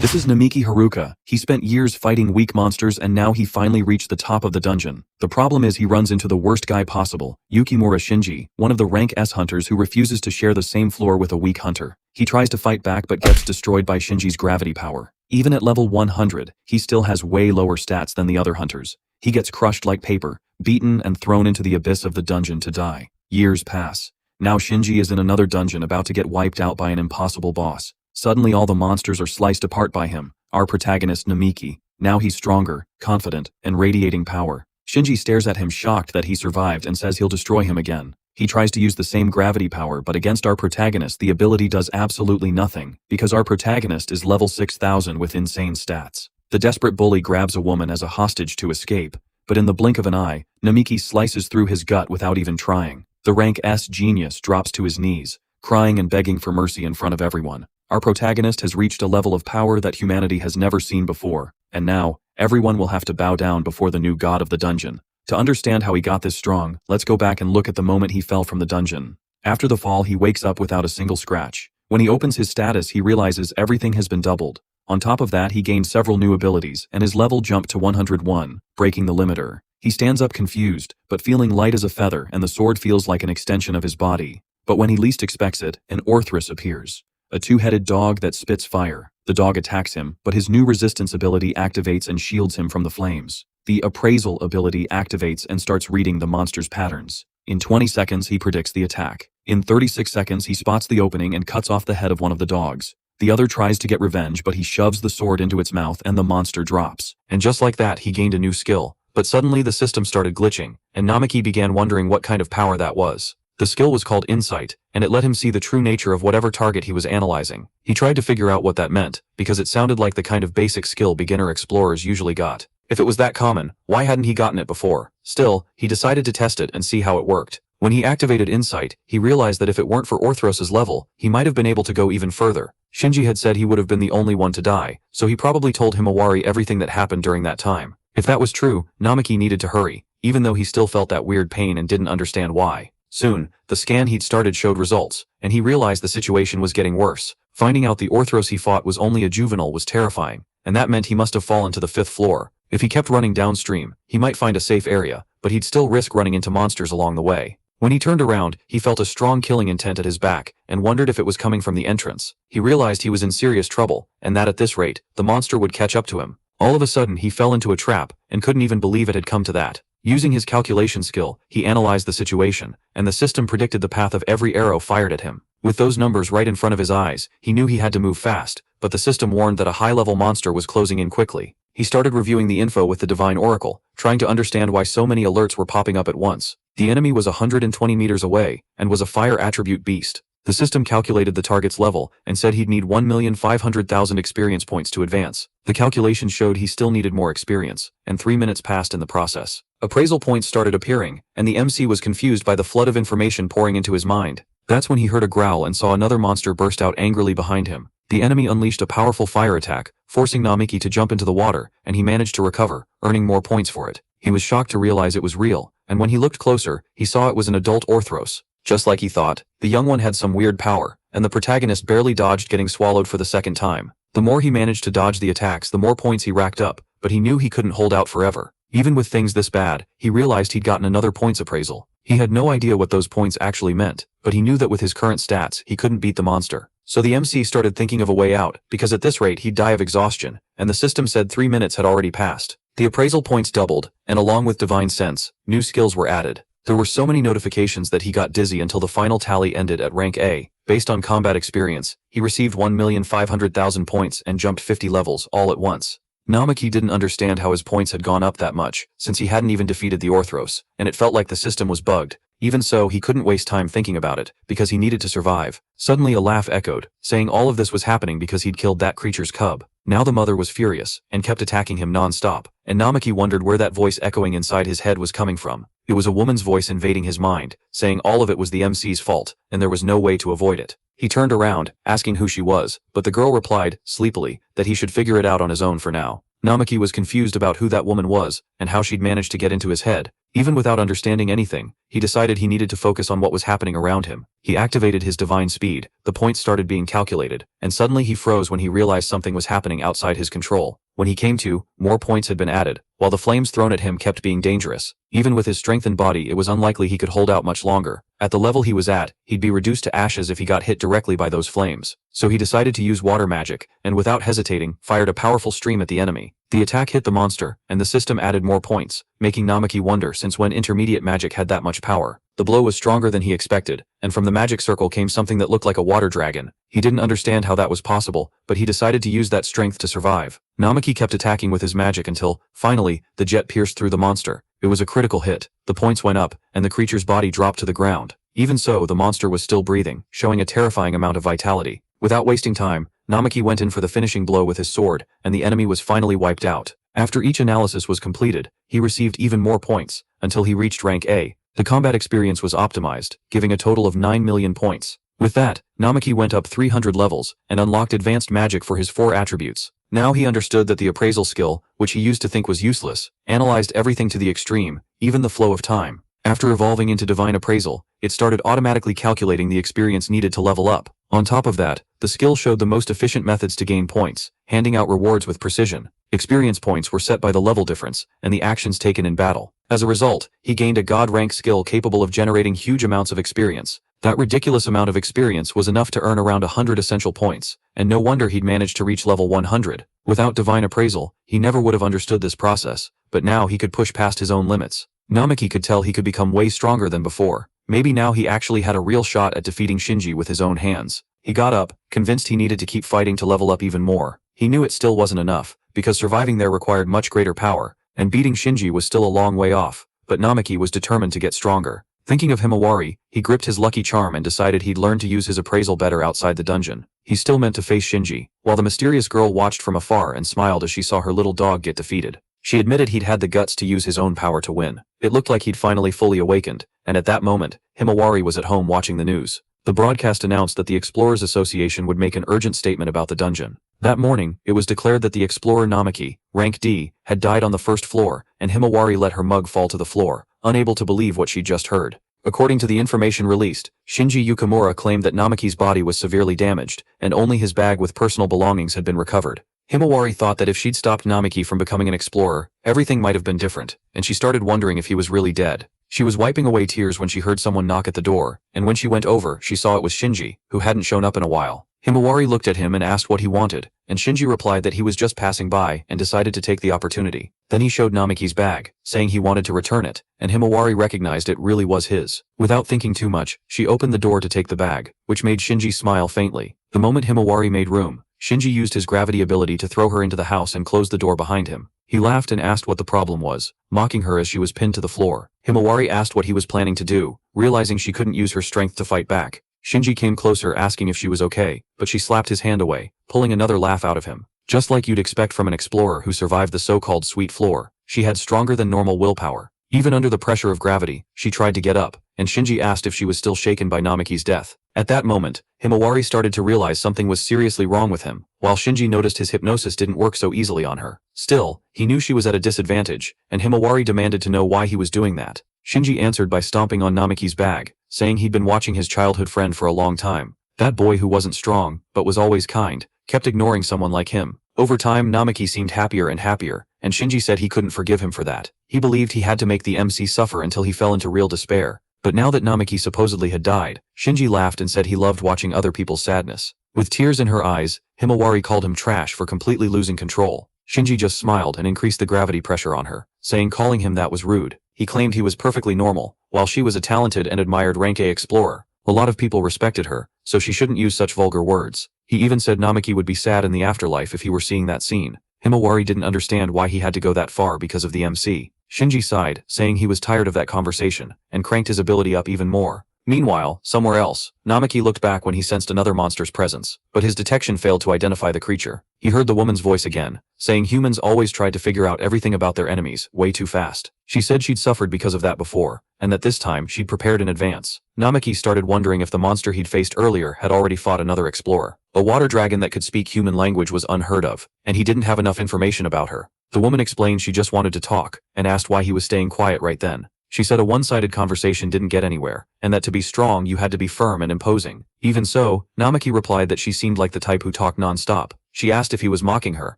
This is Namiki Haruka. He spent years fighting weak monsters and now he finally reached the top of the dungeon. The problem is he runs into the worst guy possible, Yukimura Shinji, one of the rank S hunters who refuses to share the same floor with a weak hunter. He tries to fight back but gets destroyed by Shinji's gravity power. Even at level 100, he still has way lower stats than the other hunters. He gets crushed like paper, beaten and thrown into the abyss of the dungeon to die. Years pass. Now Shinji is in another dungeon about to get wiped out by an impossible boss. Suddenly all the monsters are sliced apart by him, our protagonist Namiki. Now he's stronger, confident, and radiating power. Shinji stares at him shocked that he survived and says he'll destroy him again. He tries to use the same gravity power but against our protagonist the ability does absolutely nothing, because our protagonist is level 6000 with insane stats. The desperate bully grabs a woman as a hostage to escape, but in the blink of an eye, Namiki slices through his gut without even trying. The rank S genius drops to his knees, crying and begging for mercy in front of everyone. Our protagonist has reached a level of power that humanity has never seen before, and now, everyone will have to bow down before the new god of the dungeon. To understand how he got this strong, let's go back and look at the moment he fell from the dungeon. After the fall he wakes up without a single scratch. When he opens his status he realizes everything has been doubled. On top of that he gained several new abilities and his level jumped to 101, breaking the limiter. He stands up confused, but feeling light as a feather and the sword feels like an extension of his body. But when he least expects it, an Orthrus appears. A two-headed dog that spits fire. The dog attacks him, but his new resistance ability activates and shields him from the flames. The appraisal ability activates and starts reading the monster's patterns. In 20 seconds he predicts the attack. In 36 seconds he spots the opening and cuts off the head of one of the dogs. The other tries to get revenge but he shoves the sword into its mouth and the monster drops. And just like that he gained a new skill. But suddenly the system started glitching, and Namiki began wondering what kind of power that was. The skill was called Insight, and it let him see the true nature of whatever target he was analyzing. He tried to figure out what that meant, because it sounded like the kind of basic skill beginner explorers usually got. If it was that common, why hadn't he gotten it before? Still, he decided to test it and see how it worked. When he activated Insight, he realized that if it weren't for Orthros's level, he might have been able to go even further. Shinji had said he would have been the only one to die, so he probably told Himawari everything that happened during that time. If that was true, Namiki needed to hurry, even though he still felt that weird pain and didn't understand why. Soon, the scan he'd started showed results, and he realized the situation was getting worse. Finding out the Orthros he fought was only a juvenile was terrifying, and that meant he must have fallen to the 5th floor. If he kept running downstream, he might find a safe area, but he'd still risk running into monsters along the way. When he turned around, he felt a strong killing intent at his back, and wondered if it was coming from the entrance. He realized he was in serious trouble, and that at this rate, the monster would catch up to him. All of a sudden he fell into a trap, and couldn't even believe it had come to that. Using his calculation skill, he analyzed the situation, and the system predicted the path of every arrow fired at him. With those numbers right in front of his eyes, he knew he had to move fast, but the system warned that a high-level monster was closing in quickly. He started reviewing the info with the Divine Oracle, trying to understand why so many alerts were popping up at once. The enemy was 120 meters away, and was a fire attribute beast. The system calculated the target's level, and said he'd need 1,500,000 experience points to advance. The calculation showed he still needed more experience, and 3 minutes passed in the process. Appraisal points started appearing, and the MC was confused by the flood of information pouring into his mind. That's when he heard a growl and saw another monster burst out angrily behind him. The enemy unleashed a powerful fire attack, forcing Namiki to jump into the water, and he managed to recover, earning more points for it. He was shocked to realize it was real, and when he looked closer, he saw it was an adult Orthros. Just like he thought, the young one had some weird power, and the protagonist barely dodged getting swallowed for the second time. The more he managed to dodge the attacks, the more points he racked up, but he knew he couldn't hold out forever. Even with things this bad, he realized he'd gotten another points appraisal. He had no idea what those points actually meant, but he knew that with his current stats, he couldn't beat the monster. So the MC started thinking of a way out, because at this rate he'd die of exhaustion, and the system said 3 minutes had already passed. The appraisal points doubled, and along with Divine Sense, new skills were added. There were so many notifications that he got dizzy until the final tally ended at rank A. Based on combat experience, he received 1,500,000 points and jumped 50 levels all at once. Namiki didn't understand how his points had gone up that much, since he hadn't even defeated the Orthros, and it felt like the system was bugged. Even so, he couldn't waste time thinking about it, because he needed to survive. Suddenly a laugh echoed, saying all of this was happening because he'd killed that creature's cub. Now the mother was furious, and kept attacking him non-stop, and Namiki wondered where that voice echoing inside his head was coming from. It was a woman's voice invading his mind, saying all of it was the MC's fault, and there was no way to avoid it. He turned around, asking who she was, but the girl replied, sleepily, that he should figure it out on his own for now. Namaki was confused about who that woman was, and how she'd managed to get into his head. Even without understanding anything, he decided he needed to focus on what was happening around him. He activated his divine speed, the points started being calculated, and suddenly he froze when he realized something was happening outside his control. When he came to, more points had been added, while the flames thrown at him kept being dangerous. Even with his strengthened body, it was unlikely he could hold out much longer. At the level he was at, he'd be reduced to ashes if he got hit directly by those flames. So he decided to use water magic, and without hesitating, fired a powerful stream at the enemy. The attack hit the monster, and the system added more points, making Namaki wonder since when intermediate magic had that much power. The blow was stronger than he expected, and from the magic circle came something that looked like a water dragon. He didn't understand how that was possible, but he decided to use that strength to survive. Namaki kept attacking with his magic until, finally, the jet pierced through the monster. It was a critical hit. The points went up, and the creature's body dropped to the ground. Even so, the monster was still breathing, showing a terrifying amount of vitality. Without wasting time, Namaki went in for the finishing blow with his sword, and the enemy was finally wiped out. After each analysis was completed, he received even more points, until he reached rank A. The combat experience was optimized, giving a total of 9 million points. With that, Namaki went up 300 levels, and unlocked advanced magic for his 4 attributes. Now he understood that the appraisal skill, which he used to think was useless, analyzed everything to the extreme, even the flow of time. After evolving into divine appraisal, it started automatically calculating the experience needed to level up. On top of that, the skill showed the most efficient methods to gain points, handing out rewards with precision. Experience points were set by the level difference, and the actions taken in battle. As a result, he gained a god-rank skill capable of generating huge amounts of experience. That ridiculous amount of experience was enough to earn around 100 essential points, and no wonder he'd managed to reach level 100. Without divine appraisal, he never would have understood this process, but now he could push past his own limits. Namaki could tell he could become way stronger than before. Maybe now he actually had a real shot at defeating Shinji with his own hands. He got up, convinced he needed to keep fighting to level up even more. He knew it still wasn't enough, because surviving there required much greater power, and beating Shinji was still a long way off, but Namaki was determined to get stronger. Thinking of Himawari, he gripped his lucky charm and decided he'd learn to use his appraisal better outside the dungeon. He still meant to face Shinji, while the mysterious girl watched from afar and smiled as she saw her little dog get defeated. She admitted he'd had the guts to use his own power to win. It looked like he'd finally fully awakened, and at that moment, Himawari was at home watching the news. The broadcast announced that the Explorers Association would make an urgent statement about the dungeon. That morning, it was declared that the explorer Namaki, rank D, had died on the first floor, and Himawari let her mug fall to the floor, unable to believe what she'd just heard. According to the information released, Shinji Yukimura claimed that Namaki's body was severely damaged, and only his bag with personal belongings had been recovered. Himawari thought that if she'd stopped Namaki from becoming an explorer, everything might have been different, and she started wondering if he was really dead. She was wiping away tears when she heard someone knock at the door, and when she went over, she saw it was Shinji, who hadn't shown up in a while. Himawari looked at him and asked what he wanted, and Shinji replied that he was just passing by and decided to take the opportunity. Then he showed Namaki's bag, saying he wanted to return it, and Himawari recognized it really was his. Without thinking too much, she opened the door to take the bag, which made Shinji smile faintly. The moment Himawari made room, Shinji used his gravity ability to throw her into the house and closed the door behind him. He laughed and asked what the problem was, mocking her as she was pinned to the floor. Himawari asked what he was planning to do, realizing she couldn't use her strength to fight back. Shinji came closer asking if she was okay, but she slapped his hand away, pulling another laugh out of him. Just like you'd expect from an explorer who survived the so-called sweet floor, she had stronger than normal willpower. Even under the pressure of gravity, she tried to get up, and Shinji asked if she was still shaken by Namaki's death. At that moment, Himawari started to realize something was seriously wrong with him, while Shinji noticed his hypnosis didn't work so easily on her. Still, he knew she was at a disadvantage, and Himawari demanded to know why he was doing that. Shinji answered by stomping on Namaki's bag, saying he'd been watching his childhood friend for a long time. That boy who wasn't strong, but was always kind, kept ignoring someone like him. Over time, Namaki seemed happier and happier, and Shinji said he couldn't forgive him for that. He believed he had to make the MC suffer until he fell into real despair. But now that Namaki supposedly had died, Shinji laughed and said he loved watching other people's sadness. With tears in her eyes, Himawari called him trash for completely losing control. Shinji just smiled and increased the gravity pressure on her, saying calling him that was rude. He claimed he was perfectly normal, while she was a talented and admired rank A explorer. A lot of people respected her, so she shouldn't use such vulgar words. He even said Namaki would be sad in the afterlife if he were seeing that scene. Himawari didn't understand why he had to go that far because of the MC. Shinji sighed, saying he was tired of that conversation, and cranked his ability up even more. Meanwhile, somewhere else, Namaki looked back when he sensed another monster's presence, but his detection failed to identify the creature. He heard the woman's voice again, saying humans always tried to figure out everything about their enemies way too fast. She said she'd suffered because of that before, and that this time she'd prepared in advance. Namaki started wondering if the monster he'd faced earlier had already fought another explorer. A water dragon that could speak human language was unheard of, and he didn't have enough information about her. The woman explained she just wanted to talk, and asked why he was staying quiet right then. She said a one-sided conversation didn't get anywhere, and that to be strong you had to be firm and imposing. Even so, Namaki replied that she seemed like the type who talked non-stop. She asked if he was mocking her,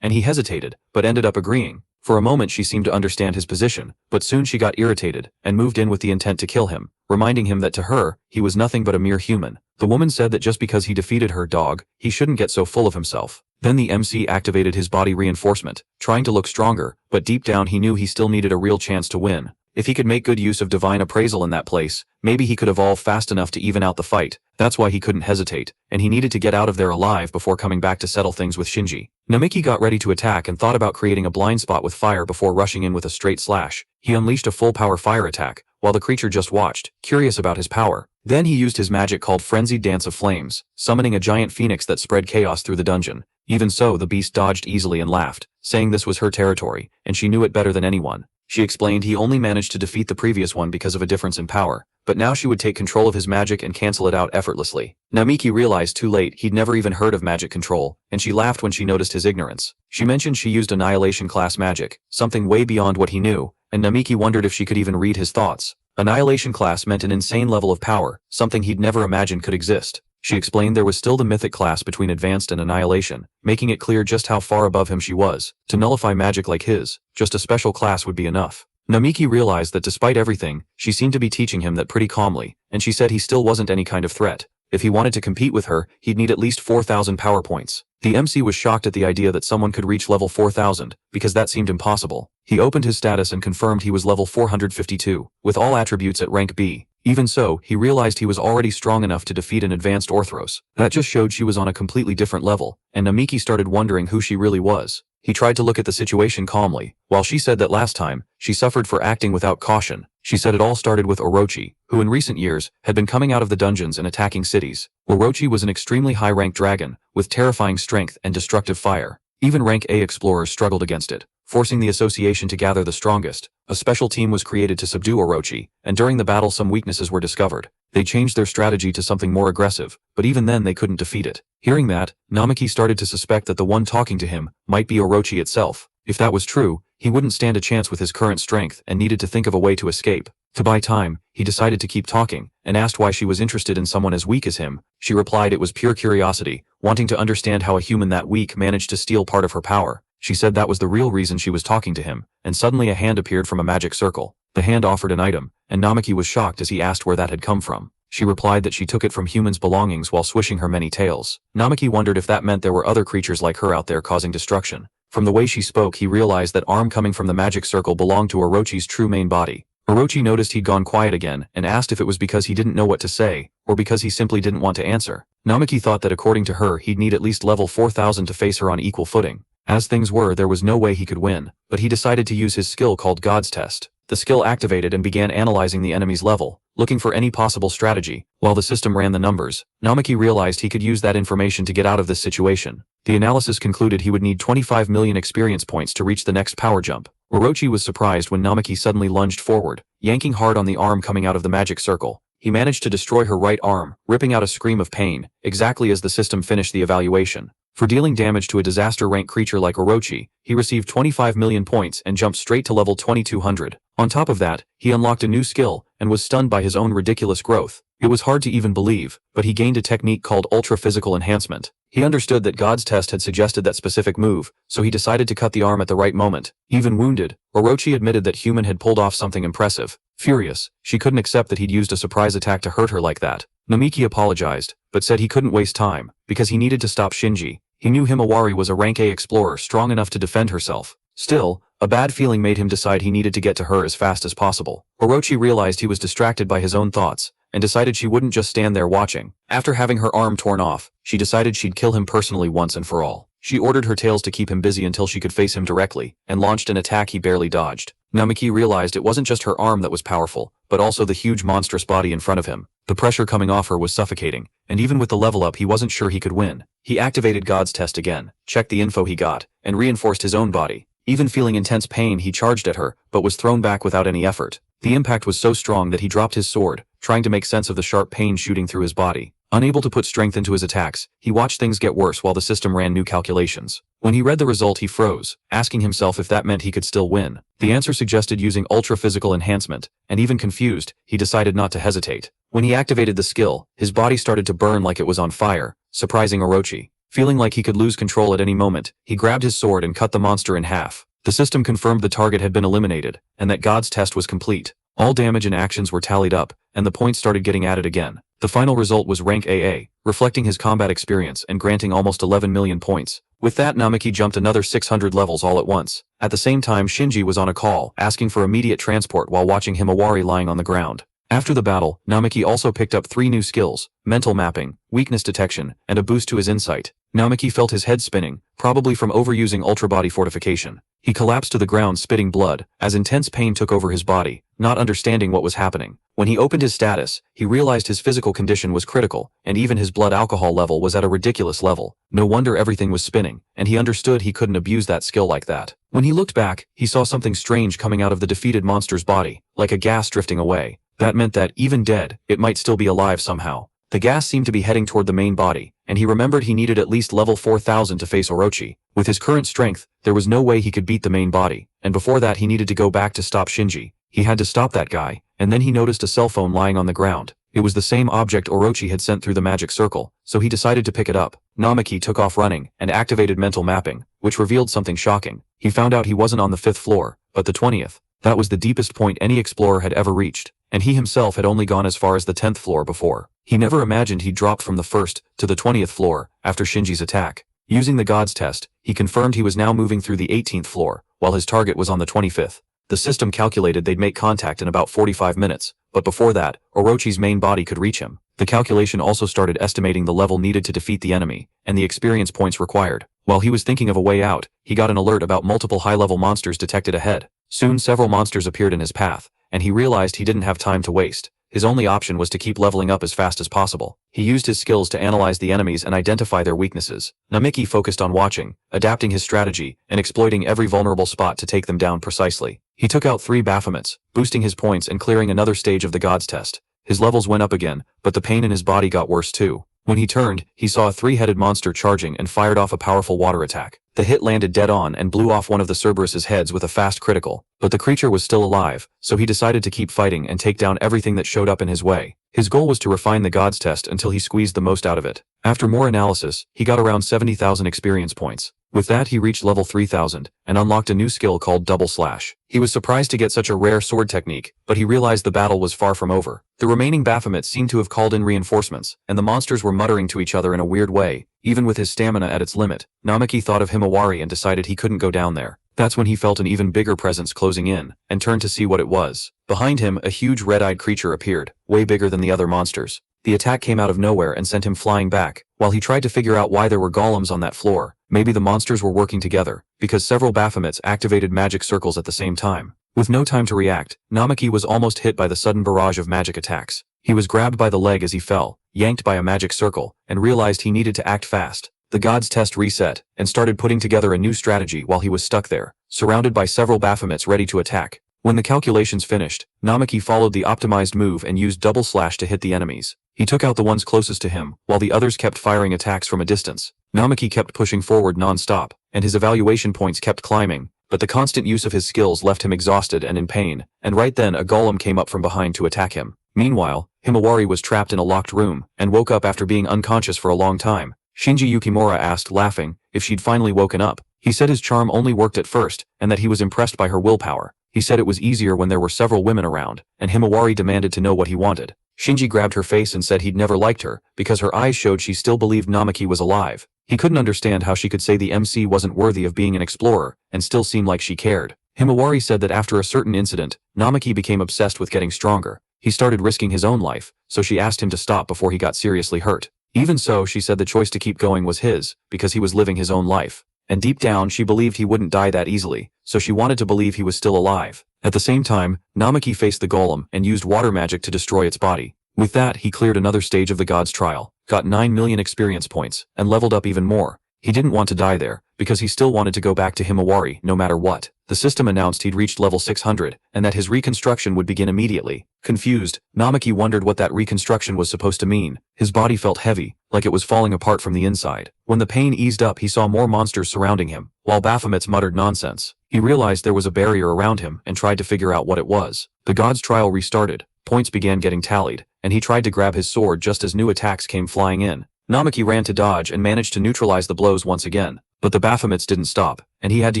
and he hesitated, but ended up agreeing. For a moment she seemed to understand his position, but soon she got irritated, and moved in with the intent to kill him, reminding him that to her, he was nothing but a mere human. The woman said that just because he defeated her dog, he shouldn't get so full of himself. Then the MC activated his body reinforcement, trying to look stronger, but deep down he knew he still needed a real chance to win. If he could make good use of divine appraisal in that place, maybe he could evolve fast enough to even out the fight. That's why he couldn't hesitate, and he needed to get out of there alive before coming back to settle things with Shinji. Namiki got ready to attack and thought about creating a blind spot with fire before rushing in with a straight slash. He unleashed a full-power fire attack, while the creature just watched, curious about his power. Then he used his magic called Frenzied Dance of Flames, summoning a giant phoenix that spread chaos through the dungeon. Even so, the beast dodged easily and laughed, saying this was her territory, and she knew it better than anyone. She explained he only managed to defeat the previous one because of a difference in power, but now she would take control of his magic and cancel it out effortlessly. Namiki realized too late he'd never even heard of magic control, and she laughed when she noticed his ignorance. She mentioned she used Annihilation class magic, something way beyond what he knew, and Namiki wondered if she could even read his thoughts. Annihilation class meant an insane level of power, something he'd never imagined could exist. She explained there was still the mythic class between advanced and annihilation, making it clear just how far above him she was. To nullify magic like his, just a special class would be enough. Namiki realized that despite everything, she seemed to be teaching him that pretty calmly, and she said he still wasn't any kind of threat. If he wanted to compete with her, he'd need at least 4,000 power points. The MC was shocked at the idea that someone could reach level 4,000, because that seemed impossible. He opened his status and confirmed he was level 452, with all attributes at rank B. Even so, he realized he was already strong enough to defeat an advanced Orthros. That just showed she was on a completely different level, and Namiki started wondering who she really was. He tried to look at the situation calmly, while she said that last time, she suffered for acting without caution. She said it all started with Orochi, who in recent years, had been coming out of the dungeons and attacking cities. Orochi was an extremely high-ranked dragon, with terrifying strength and destructive fire. Even rank A explorers struggled against it, forcing the association to gather the strongest. A special team was created to subdue Orochi, and during the battle some weaknesses were discovered. They changed their strategy to something more aggressive, but even then they couldn't defeat it. Hearing that, Namiki started to suspect that the one talking to him might be Orochi itself. If that was true, he wouldn't stand a chance with his current strength and needed to think of a way to escape. To buy time, he decided to keep talking, and asked why she was interested in someone as weak as him. She replied it was pure curiosity, wanting to understand how a human that weak managed to steal part of her power. She said that was the real reason she was talking to him, and suddenly a hand appeared from a magic circle. The hand offered an item, and Namiki was shocked as he asked where that had come from. She replied that she took it from humans' belongings while swishing her many tails. Namiki wondered if that meant there were other creatures like her out there causing destruction. From the way she spoke, he realized that arm coming from the magic circle belonged to Orochi's true main body. Orochi noticed he'd gone quiet again, and asked if it was because he didn't know what to say, or because he simply didn't want to answer. Namiki thought that according to her he'd need at least level 4,000 to face her on equal footing. As things were, there was no way he could win, but he decided to use his skill called God's Test. The skill activated and began analyzing the enemy's level, looking for any possible strategy. While the system ran the numbers, Namiki realized he could use that information to get out of this situation. The analysis concluded he would need 25 million experience points to reach the next power jump. Orochi was surprised when Namiki suddenly lunged forward, yanking hard on the arm coming out of the magic circle. He managed to destroy her right arm, ripping out a scream of pain, exactly as the system finished the evaluation. For dealing damage to a disaster-rank creature like Orochi, he received 25 million points and jumped straight to level 2200. On top of that, he unlocked a new skill, and was stunned by his own ridiculous growth. It was hard to even believe, but he gained a technique called ultra-physical enhancement. He understood that God's Test had suggested that specific move, so he decided to cut the arm at the right moment. Even wounded, Orochi admitted that Human had pulled off something impressive. Furious, she couldn't accept that he'd used a surprise attack to hurt her like that. Namiki apologized, but said he couldn't waste time, because he needed to stop Shinji. He knew Himawari was a rank A explorer strong enough to defend herself. Still, a bad feeling made him decide he needed to get to her as fast as possible. Orochi realized he was distracted by his own thoughts, and decided she wouldn't just stand there watching. After having her arm torn off, she decided she'd kill him personally once and for all. She ordered her tails to keep him busy until she could face him directly, and launched an attack he barely dodged. Namiki realized it wasn't just her arm that was powerful, but also the huge monstrous body in front of him. The pressure coming off her was suffocating, and even with the level up he wasn't sure he could win. He activated God's test again, checked the info he got, and reinforced his own body. Even feeling intense pain he charged at her, but was thrown back without any effort. The impact was so strong that he dropped his sword, trying to make sense of the sharp pain shooting through his body. Unable to put strength into his attacks, he watched things get worse while the system ran new calculations. When he read the result he froze, asking himself if that meant he could still win. The answer suggested using ultra-physical enhancement, and even confused, he decided not to hesitate. When he activated the skill, his body started to burn like it was on fire, surprising Orochi. Feeling like he could lose control at any moment, he grabbed his sword and cut the monster in half. The system confirmed the target had been eliminated, and that God's test was complete. All damage and actions were tallied up, and the points started getting added again. The final result was rank AA, reflecting his combat experience and granting almost 11 million points. With that, Namaki jumped another 600 levels all at once. At the same time, Shinji was on a call, asking for immediate transport while watching Himawari lying on the ground. After the battle, Namaki also picked up 3 new skills: mental mapping, weakness detection, and a boost to his insight. Namaki felt his head spinning, probably from overusing ultra-body fortification. He collapsed to the ground spitting blood, as intense pain took over his body, not understanding what was happening. When he opened his status, he realized his physical condition was critical, and even his blood alcohol level was at a ridiculous level. No wonder everything was spinning, and he understood he couldn't abuse that skill like that. When he looked back, he saw something strange coming out of the defeated monster's body, like a gas drifting away. That meant that, even dead, it might still be alive somehow. The gas seemed to be heading toward the main body, and he remembered he needed at least level 4000 to face Orochi. With his current strength, there was no way he could beat the main body, and before that he needed to go back to stop Shinji. He had to stop that guy, and then he noticed a cell phone lying on the ground. It was the same object Orochi had sent through the magic circle, so he decided to pick it up. Namaki took off running, and activated mental mapping, which revealed something shocking. He found out he wasn't on the 5th floor, but the 20th. That was the deepest point any explorer had ever reached, and he himself had only gone as far as the 10th floor before. He never imagined he'd dropped from the 1st to the 20th floor after Shinji's attack. Using the God's test, he confirmed he was now moving through the 18th floor, while his target was on the 25th. The system calculated they'd make contact in about 45 minutes, but before that, Orochi's main body could reach him. The calculation also started estimating the level needed to defeat the enemy, and the experience points required. While he was thinking of a way out, he got an alert about multiple high-level monsters detected ahead. Soon several monsters appeared in his path, and he realized he didn't have time to waste. His only option was to keep leveling up as fast as possible. He used his skills to analyze the enemies and identify their weaknesses. Namiki focused on watching, adapting his strategy, and exploiting every vulnerable spot to take them down precisely. He took out 3 Baphomets, boosting his points and clearing another stage of the God's test. His levels went up again, but the pain in his body got worse too. When he turned, he saw a 3-headed monster charging and fired off a powerful water attack. The hit landed dead on and blew off one of the Cerberus's heads with a fast critical, but the creature was still alive, so he decided to keep fighting and take down everything that showed up in his way. His goal was to refine the God's test until he squeezed the most out of it. After more analysis, he got around 70,000 experience points. With that he reached level 3000, and unlocked a new skill called Double Slash. He was surprised to get such a rare sword technique, but he realized the battle was far from over. The remaining Baphomets seemed to have called in reinforcements, and the monsters were muttering to each other in a weird way. Even with his stamina at its limit, Namaki thought of Himawari and decided he couldn't go down there. That's when he felt an even bigger presence closing in, and turned to see what it was. Behind him, a huge red-eyed creature appeared, way bigger than the other monsters. The attack came out of nowhere and sent him flying back, while he tried to figure out why there were golems on that floor. Maybe the monsters were working together, because several Baphomets activated magic circles at the same time. With no time to react, Namaki was almost hit by the sudden barrage of magic attacks. He was grabbed by the leg as he fell, yanked by a magic circle, and realized he needed to act fast. The God's test reset, and started putting together a new strategy while he was stuck there, surrounded by several Baphomets ready to attack. When the calculations finished, Namaki followed the optimized move and used Double Slash to hit the enemies. He took out the ones closest to him, while the others kept firing attacks from a distance. Namaki kept pushing forward non-stop, and his evaluation points kept climbing, but the constant use of his skills left him exhausted and in pain, and right then a golem came up from behind to attack him. Meanwhile, Himawari was trapped in a locked room, and woke up after being unconscious for a long time. Shinji Yukimura asked, laughing, if she'd finally woken up. He said his charm only worked at first, and that he was impressed by her willpower. He said it was easier when there were several women around, and Himawari demanded to know what he wanted. Shinji grabbed her face and said he'd never liked her, because her eyes showed she still believed Namaki was alive. He couldn't understand how she could say the MC wasn't worthy of being an explorer, and still seem like she cared. Himawari said that after a certain incident, Namaki became obsessed with getting stronger. He started risking his own life, so she asked him to stop before he got seriously hurt. Even so, she said the choice to keep going was his, because he was living his own life. And deep down she believed he wouldn't die that easily, so she wanted to believe he was still alive. At the same time, Namaki faced the golem and used water magic to destroy its body. With that, he cleared another stage of the God's trial, got 9 million experience points, and leveled up even more. He didn't want to die there, because he still wanted to go back to Himawari no matter what. The system announced he'd reached level 600, and that his reconstruction would begin immediately. Confused, Namaki wondered what that reconstruction was supposed to mean. His body felt heavy, like it was falling apart from the inside. When the pain eased up, he saw more monsters surrounding him, while Baphomets muttered nonsense. He realized there was a barrier around him and tried to figure out what it was. The God's trial restarted, points began getting tallied, and he tried to grab his sword just as new attacks came flying in. Namaki ran to dodge and managed to neutralize the blows once again. But the Baphomets didn't stop, and he had to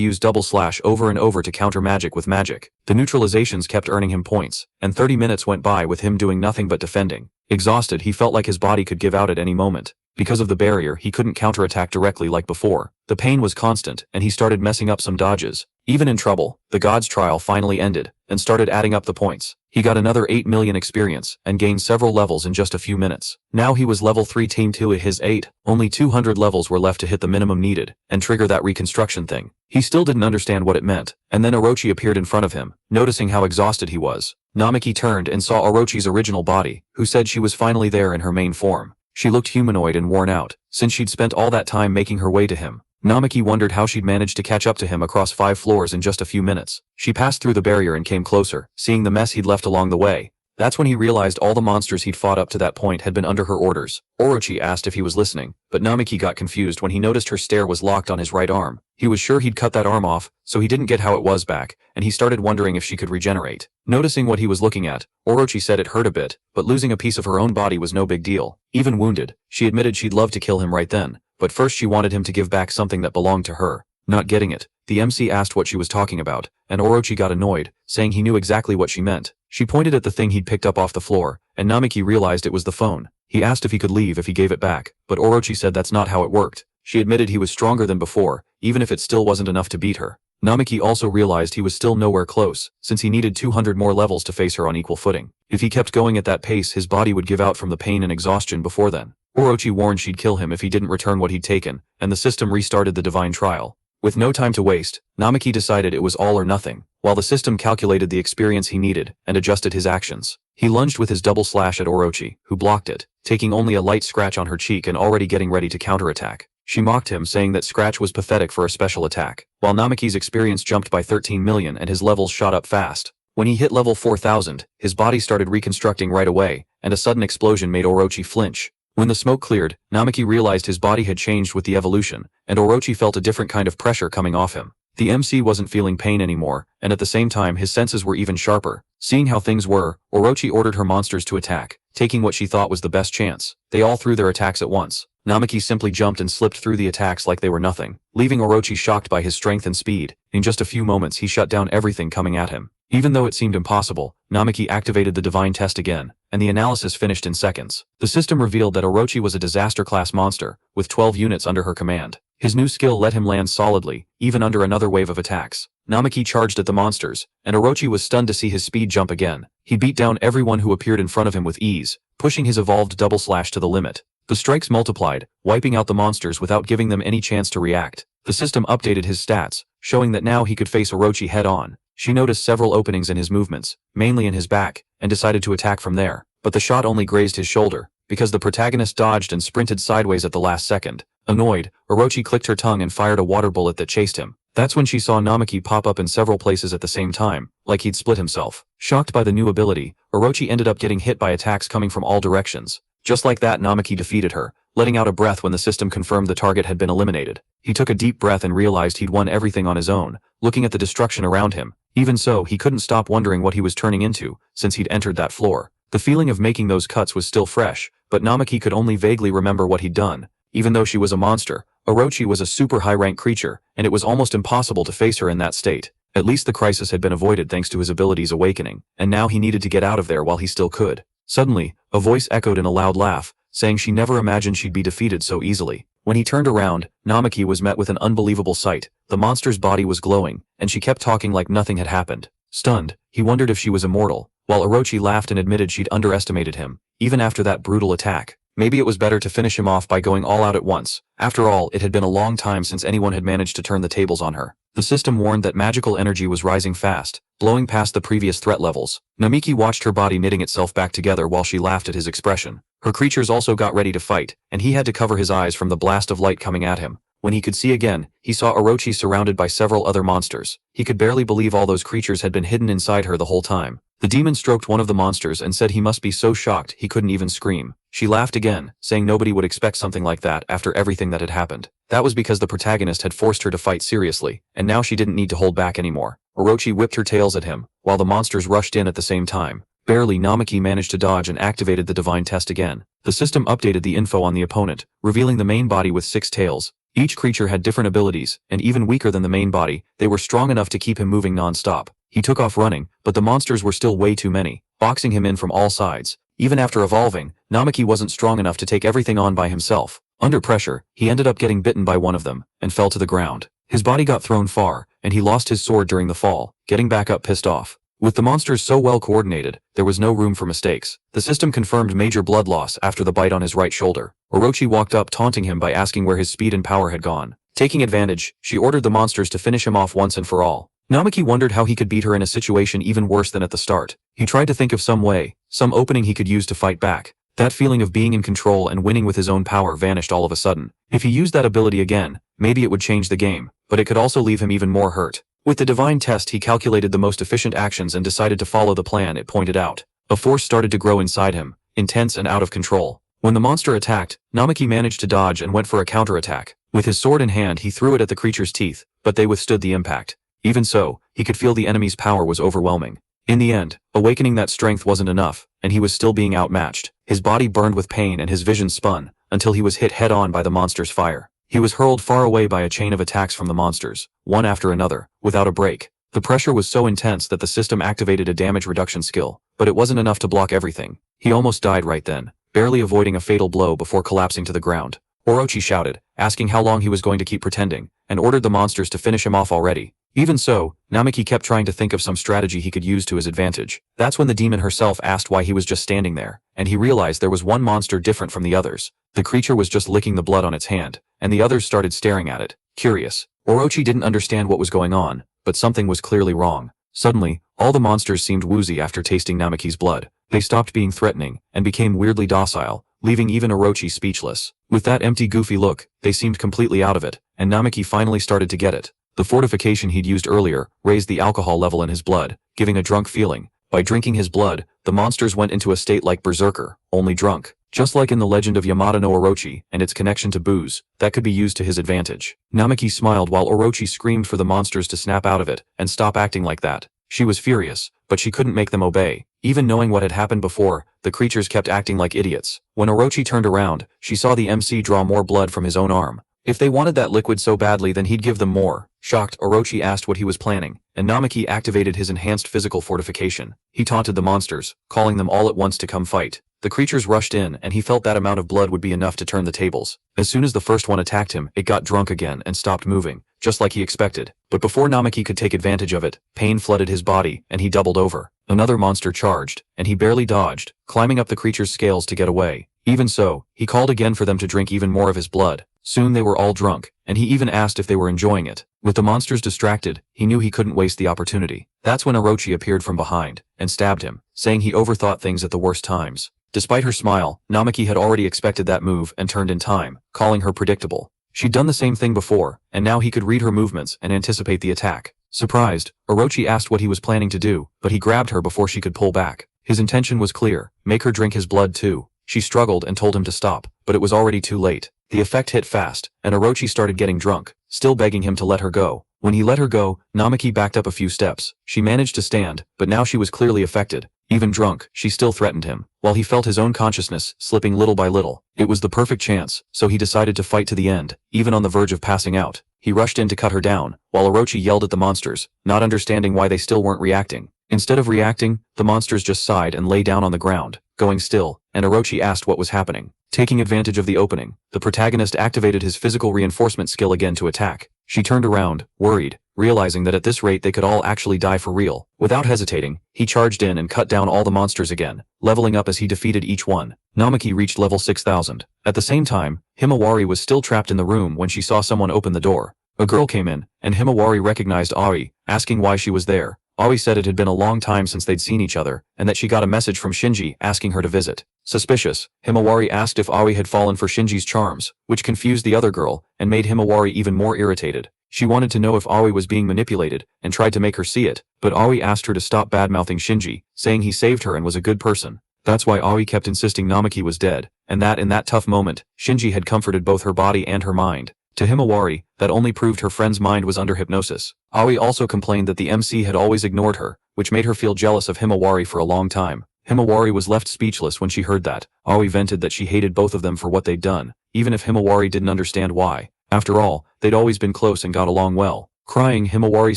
use double slash over and over to counter magic with magic. The neutralizations kept earning him points, and 30 minutes went by with him doing nothing but defending. Exhausted, he felt like his body could give out at any moment. Because of the barrier, he couldn't counterattack directly like before. The pain was constant, and he started messing up some dodges. Even in trouble, the God's trial finally ended, and started adding up the points. He got another 8 million experience, and gained several levels in just a few minutes. Now he was level 3 team 2 at his 8, only 200 levels were left to hit the minimum needed, and trigger that reconstruction thing. He still didn't understand what it meant, and then Orochi appeared in front of him, noticing how exhausted he was. Namaki turned and saw Orochi's original body, who said she was finally there in her main form. She looked humanoid and worn out, since she'd spent all that time making her way to him. Namaki wondered how she'd managed to catch up to him across 5 floors in just a few minutes. She passed through the barrier and came closer, seeing the mess he'd left along the way. That's when he realized all the monsters he'd fought up to that point had been under her orders. Orochi asked if he was listening, but Namaki got confused when he noticed her stare was locked on his right arm. He was sure he'd cut that arm off, so he didn't get how it was back, and he started wondering if she could regenerate. Noticing what he was looking at, Orochi said it hurt a bit, but losing a piece of her own body was no big deal. Even wounded, she admitted she'd love to kill him right then, but first she wanted him to give back something that belonged to her. Not getting it, the MC asked what she was talking about, and Orochi got annoyed, saying he knew exactly what she meant. She pointed at the thing he'd picked up off the floor, and Namaki realized it was the phone. He asked if he could leave if he gave it back, but Orochi said that's not how it worked. She admitted he was stronger than before, even if it still wasn't enough to beat her. Namaki also realized he was still nowhere close, since he needed 200 more levels to face her on equal footing. If he kept going at that pace, his body would give out from the pain and exhaustion before then. Orochi warned she'd kill him if he didn't return what he'd taken, and the system restarted the divine trial. With no time to waste, Namaki decided it was all or nothing, while the system calculated the experience he needed and adjusted his actions. He lunged with his double slash at Orochi, who blocked it, taking only a light scratch on her cheek and already getting ready to counterattack. She mocked him, saying that scratch was pathetic for a special attack, while Namaki's experience jumped by 13 million and his levels shot up fast. When he hit level 4000, his body started reconstructing right away, and a sudden explosion made Orochi flinch. When the smoke cleared, Namaki realized his body had changed with the evolution, and Orochi felt a different kind of pressure coming off him. The MC wasn't feeling pain anymore, and at the same time his senses were even sharper. Seeing how things were, Orochi ordered her monsters to attack, taking what she thought was the best chance. They all threw their attacks at once. Namaki simply jumped and slipped through the attacks like they were nothing, leaving Orochi shocked by his strength and speed. In just a few moments he shut down everything coming at him. Even though it seemed impossible, Namaki activated the divine test again, and the analysis finished in seconds. The system revealed that Orochi was a disaster-class monster, with 12 units under her command. His new skill let him land solidly, even under another wave of attacks. Namaki charged at the monsters, and Orochi was stunned to see his speed jump again. He beat down everyone who appeared in front of him with ease, pushing his evolved double slash to the limit. The strikes multiplied, wiping out the monsters without giving them any chance to react. The system updated his stats, showing that now he could face Orochi head-on. She noticed several openings in his movements, mainly in his back, and decided to attack from there. But the shot only grazed his shoulder, because the protagonist dodged and sprinted sideways at the last second. Annoyed, Orochi clicked her tongue and fired a water bullet that chased him. That's when she saw Namaki pop up in several places at the same time, like he'd split himself. Shocked by the new ability, Orochi ended up getting hit by attacks coming from all directions. Just like that, Namaki defeated her, letting out a breath when the system confirmed the target had been eliminated. He took a deep breath and realized he'd won everything on his own, looking at the destruction around him. Even so, he couldn't stop wondering what he was turning into, since he'd entered that floor. The feeling of making those cuts was still fresh, but Namaki could only vaguely remember what he'd done. Even though she was a monster, Orochi was a super high-rank creature, and it was almost impossible to face her in that state. At least the crisis had been avoided thanks to his abilities awakening, and now he needed to get out of there while he still could. Suddenly, a voice echoed in a loud laugh, saying she never imagined she'd be defeated so easily. When he turned around, Namaki was met with an unbelievable sight. The monster's body was glowing, and she kept talking like nothing had happened. Stunned, he wondered if she was immortal, while Orochi laughed and admitted she'd underestimated him, even after that brutal attack. Maybe it was better to finish him off by going all out at once. After all, it had been a long time since anyone had managed to turn the tables on her. The system warned that magical energy was rising fast, blowing past the previous threat levels. Namiki watched her body knitting itself back together while she laughed at his expression. Her creatures also got ready to fight, and he had to cover his eyes from the blast of light coming at him. When he could see again, he saw Orochi surrounded by several other monsters. He could barely believe all those creatures had been hidden inside her the whole time. The demon stroked one of the monsters and said he must be so shocked he couldn't even scream. She laughed again, saying nobody would expect something like that after everything that had happened. That was because the protagonist had forced her to fight seriously, and now she didn't need to hold back anymore. Orochi whipped her tails at him, while the monsters rushed in at the same time. Barely, Namiki managed to dodge and activated the divine test again. The system updated the info on the opponent, revealing the main body with 6 tails. Each creature had different abilities, and even weaker than the main body, they were strong enough to keep him moving non-stop. He took off running, but the monsters were still way too many, boxing him in from all sides. Even after evolving, Namiki wasn't strong enough to take everything on by himself. Under pressure, he ended up getting bitten by one of them, and fell to the ground. His body got thrown far, and he lost his sword during the fall, getting back up pissed off. With the monsters so well coordinated, there was no room for mistakes. The system confirmed major blood loss after the bite on his right shoulder. Orochi walked up taunting him by asking where his speed and power had gone. Taking advantage, she ordered the monsters to finish him off once and for all. Namiki wondered how he could beat her in a situation even worse than at the start. He tried to think of some way, some opening he could use to fight back. That feeling of being in control and winning with his own power vanished all of a sudden. If he used that ability again, maybe it would change the game, but it could also leave him even more hurt. With the divine test, he calculated the most efficient actions and decided to follow the plan it pointed out. A force started to grow inside him, intense and out of control. When the monster attacked, Namiki managed to dodge and went for a counterattack. With his sword in hand, he threw it at the creature's teeth, but they withstood the impact. Even so, he could feel the enemy's power was overwhelming. In the end, awakening that strength wasn't enough, and he was still being outmatched. His body burned with pain and his vision spun, until he was hit head-on by the monster's fire. He was hurled far away by a chain of attacks from the monsters, one after another, without a break. The pressure was so intense that the system activated a damage reduction skill, but it wasn't enough to block everything. He almost died right then, barely avoiding a fatal blow before collapsing to the ground. Orochi shouted, asking how long he was going to keep pretending, and ordered the monsters to finish him off already. Even so, Namiki kept trying to think of some strategy he could use to his advantage. That's when the demon herself asked why he was just standing there, and he realized there was one monster different from the others. The creature was just licking the blood on its hand, and the others started staring at it, curious. Orochi didn't understand what was going on, but something was clearly wrong. Suddenly, all the monsters seemed woozy after tasting Namiki's blood. They stopped being threatening, and became weirdly docile, leaving even Orochi speechless. With that empty goofy look, they seemed completely out of it, and Namiki finally started to get it. The fortification he'd used earlier raised the alcohol level in his blood, giving a drunk feeling. By drinking his blood, the monsters went into a state like Berserker, only drunk. Just like in the legend of Yamada no Orochi and its connection to booze, that could be used to his advantage. Namiki smiled while Orochi screamed for the monsters to snap out of it and stop acting like that. She was furious, but she couldn't make them obey. Even knowing what had happened before, the creatures kept acting like idiots. When Orochi turned around, she saw the MC draw more blood from his own arm. If they wanted that liquid so badly, then he'd give them more. Shocked, Orochi asked what he was planning, and Namiki activated his enhanced physical fortification. He taunted the monsters, calling them all at once to come fight. The creatures rushed in, and he felt that amount of blood would be enough to turn the tables. As soon as the first one attacked him, it got drunk again and stopped moving, just like he expected. But before Namiki could take advantage of it, pain flooded his body, and he doubled over. Another monster charged, and he barely dodged, climbing up the creature's scales to get away. Even so, he called again for them to drink even more of his blood. Soon they were all drunk, and he even asked if they were enjoying it. With the monsters distracted, he knew he couldn't waste the opportunity. That's when Orochi appeared from behind, and stabbed him, saying he overthought things at the worst times. Despite her smile, Namiki had already expected that move and turned in time, calling her predictable. She'd done the same thing before, and now he could read her movements and anticipate the attack. Surprised, Orochi asked what he was planning to do, but he grabbed her before she could pull back. His intention was clear, make her drink his blood too. She struggled and told him to stop, but it was already too late. The effect hit fast, and Orochi started getting drunk, still begging him to let her go. When he let her go, Namiki backed up a few steps. She managed to stand, but now she was clearly affected. Even drunk, she still threatened him, while he felt his own consciousness slipping little by little. It was the perfect chance, so he decided to fight to the end, even on the verge of passing out. He rushed in to cut her down, while Orochi yelled at the monsters, not understanding why they still weren't reacting. Instead of reacting, the monsters just sighed and lay down on the ground, going still, and Orochi asked what was happening. Taking advantage of the opening, the protagonist activated his physical reinforcement skill again to attack. She turned around, worried, realizing that at this rate they could all actually die for real. Without hesitating, he charged in and cut down all the monsters again, leveling up as he defeated each one. Namiki reached level 6000. At the same time, Himawari was still trapped in the room when she saw someone open the door. A girl came in, and Himawari recognized Aoi, asking why she was there. Aoi said it had been a long time since they'd seen each other, and that she got a message from Shinji asking her to visit. Suspicious, Himawari asked if Aoi had fallen for Shinji's charms, which confused the other girl, and made Himawari even more irritated. She wanted to know if Aoi was being manipulated, and tried to make her see it, but Aoi asked her to stop bad-mouthing Shinji, saying he saved her and was a good person. That's why Aoi kept insisting Namiki was dead, and that in that tough moment, Shinji had comforted both her body and her mind. To Himawari, that only proved her friend's mind was under hypnosis. Aoi also complained that the MC had always ignored her, which made her feel jealous of Himawari for a long time. Himawari was left speechless when she heard that. Aoi vented that she hated both of them for what they'd done, even if Himawari didn't understand why. After all, they'd always been close and got along well. Crying, Himawari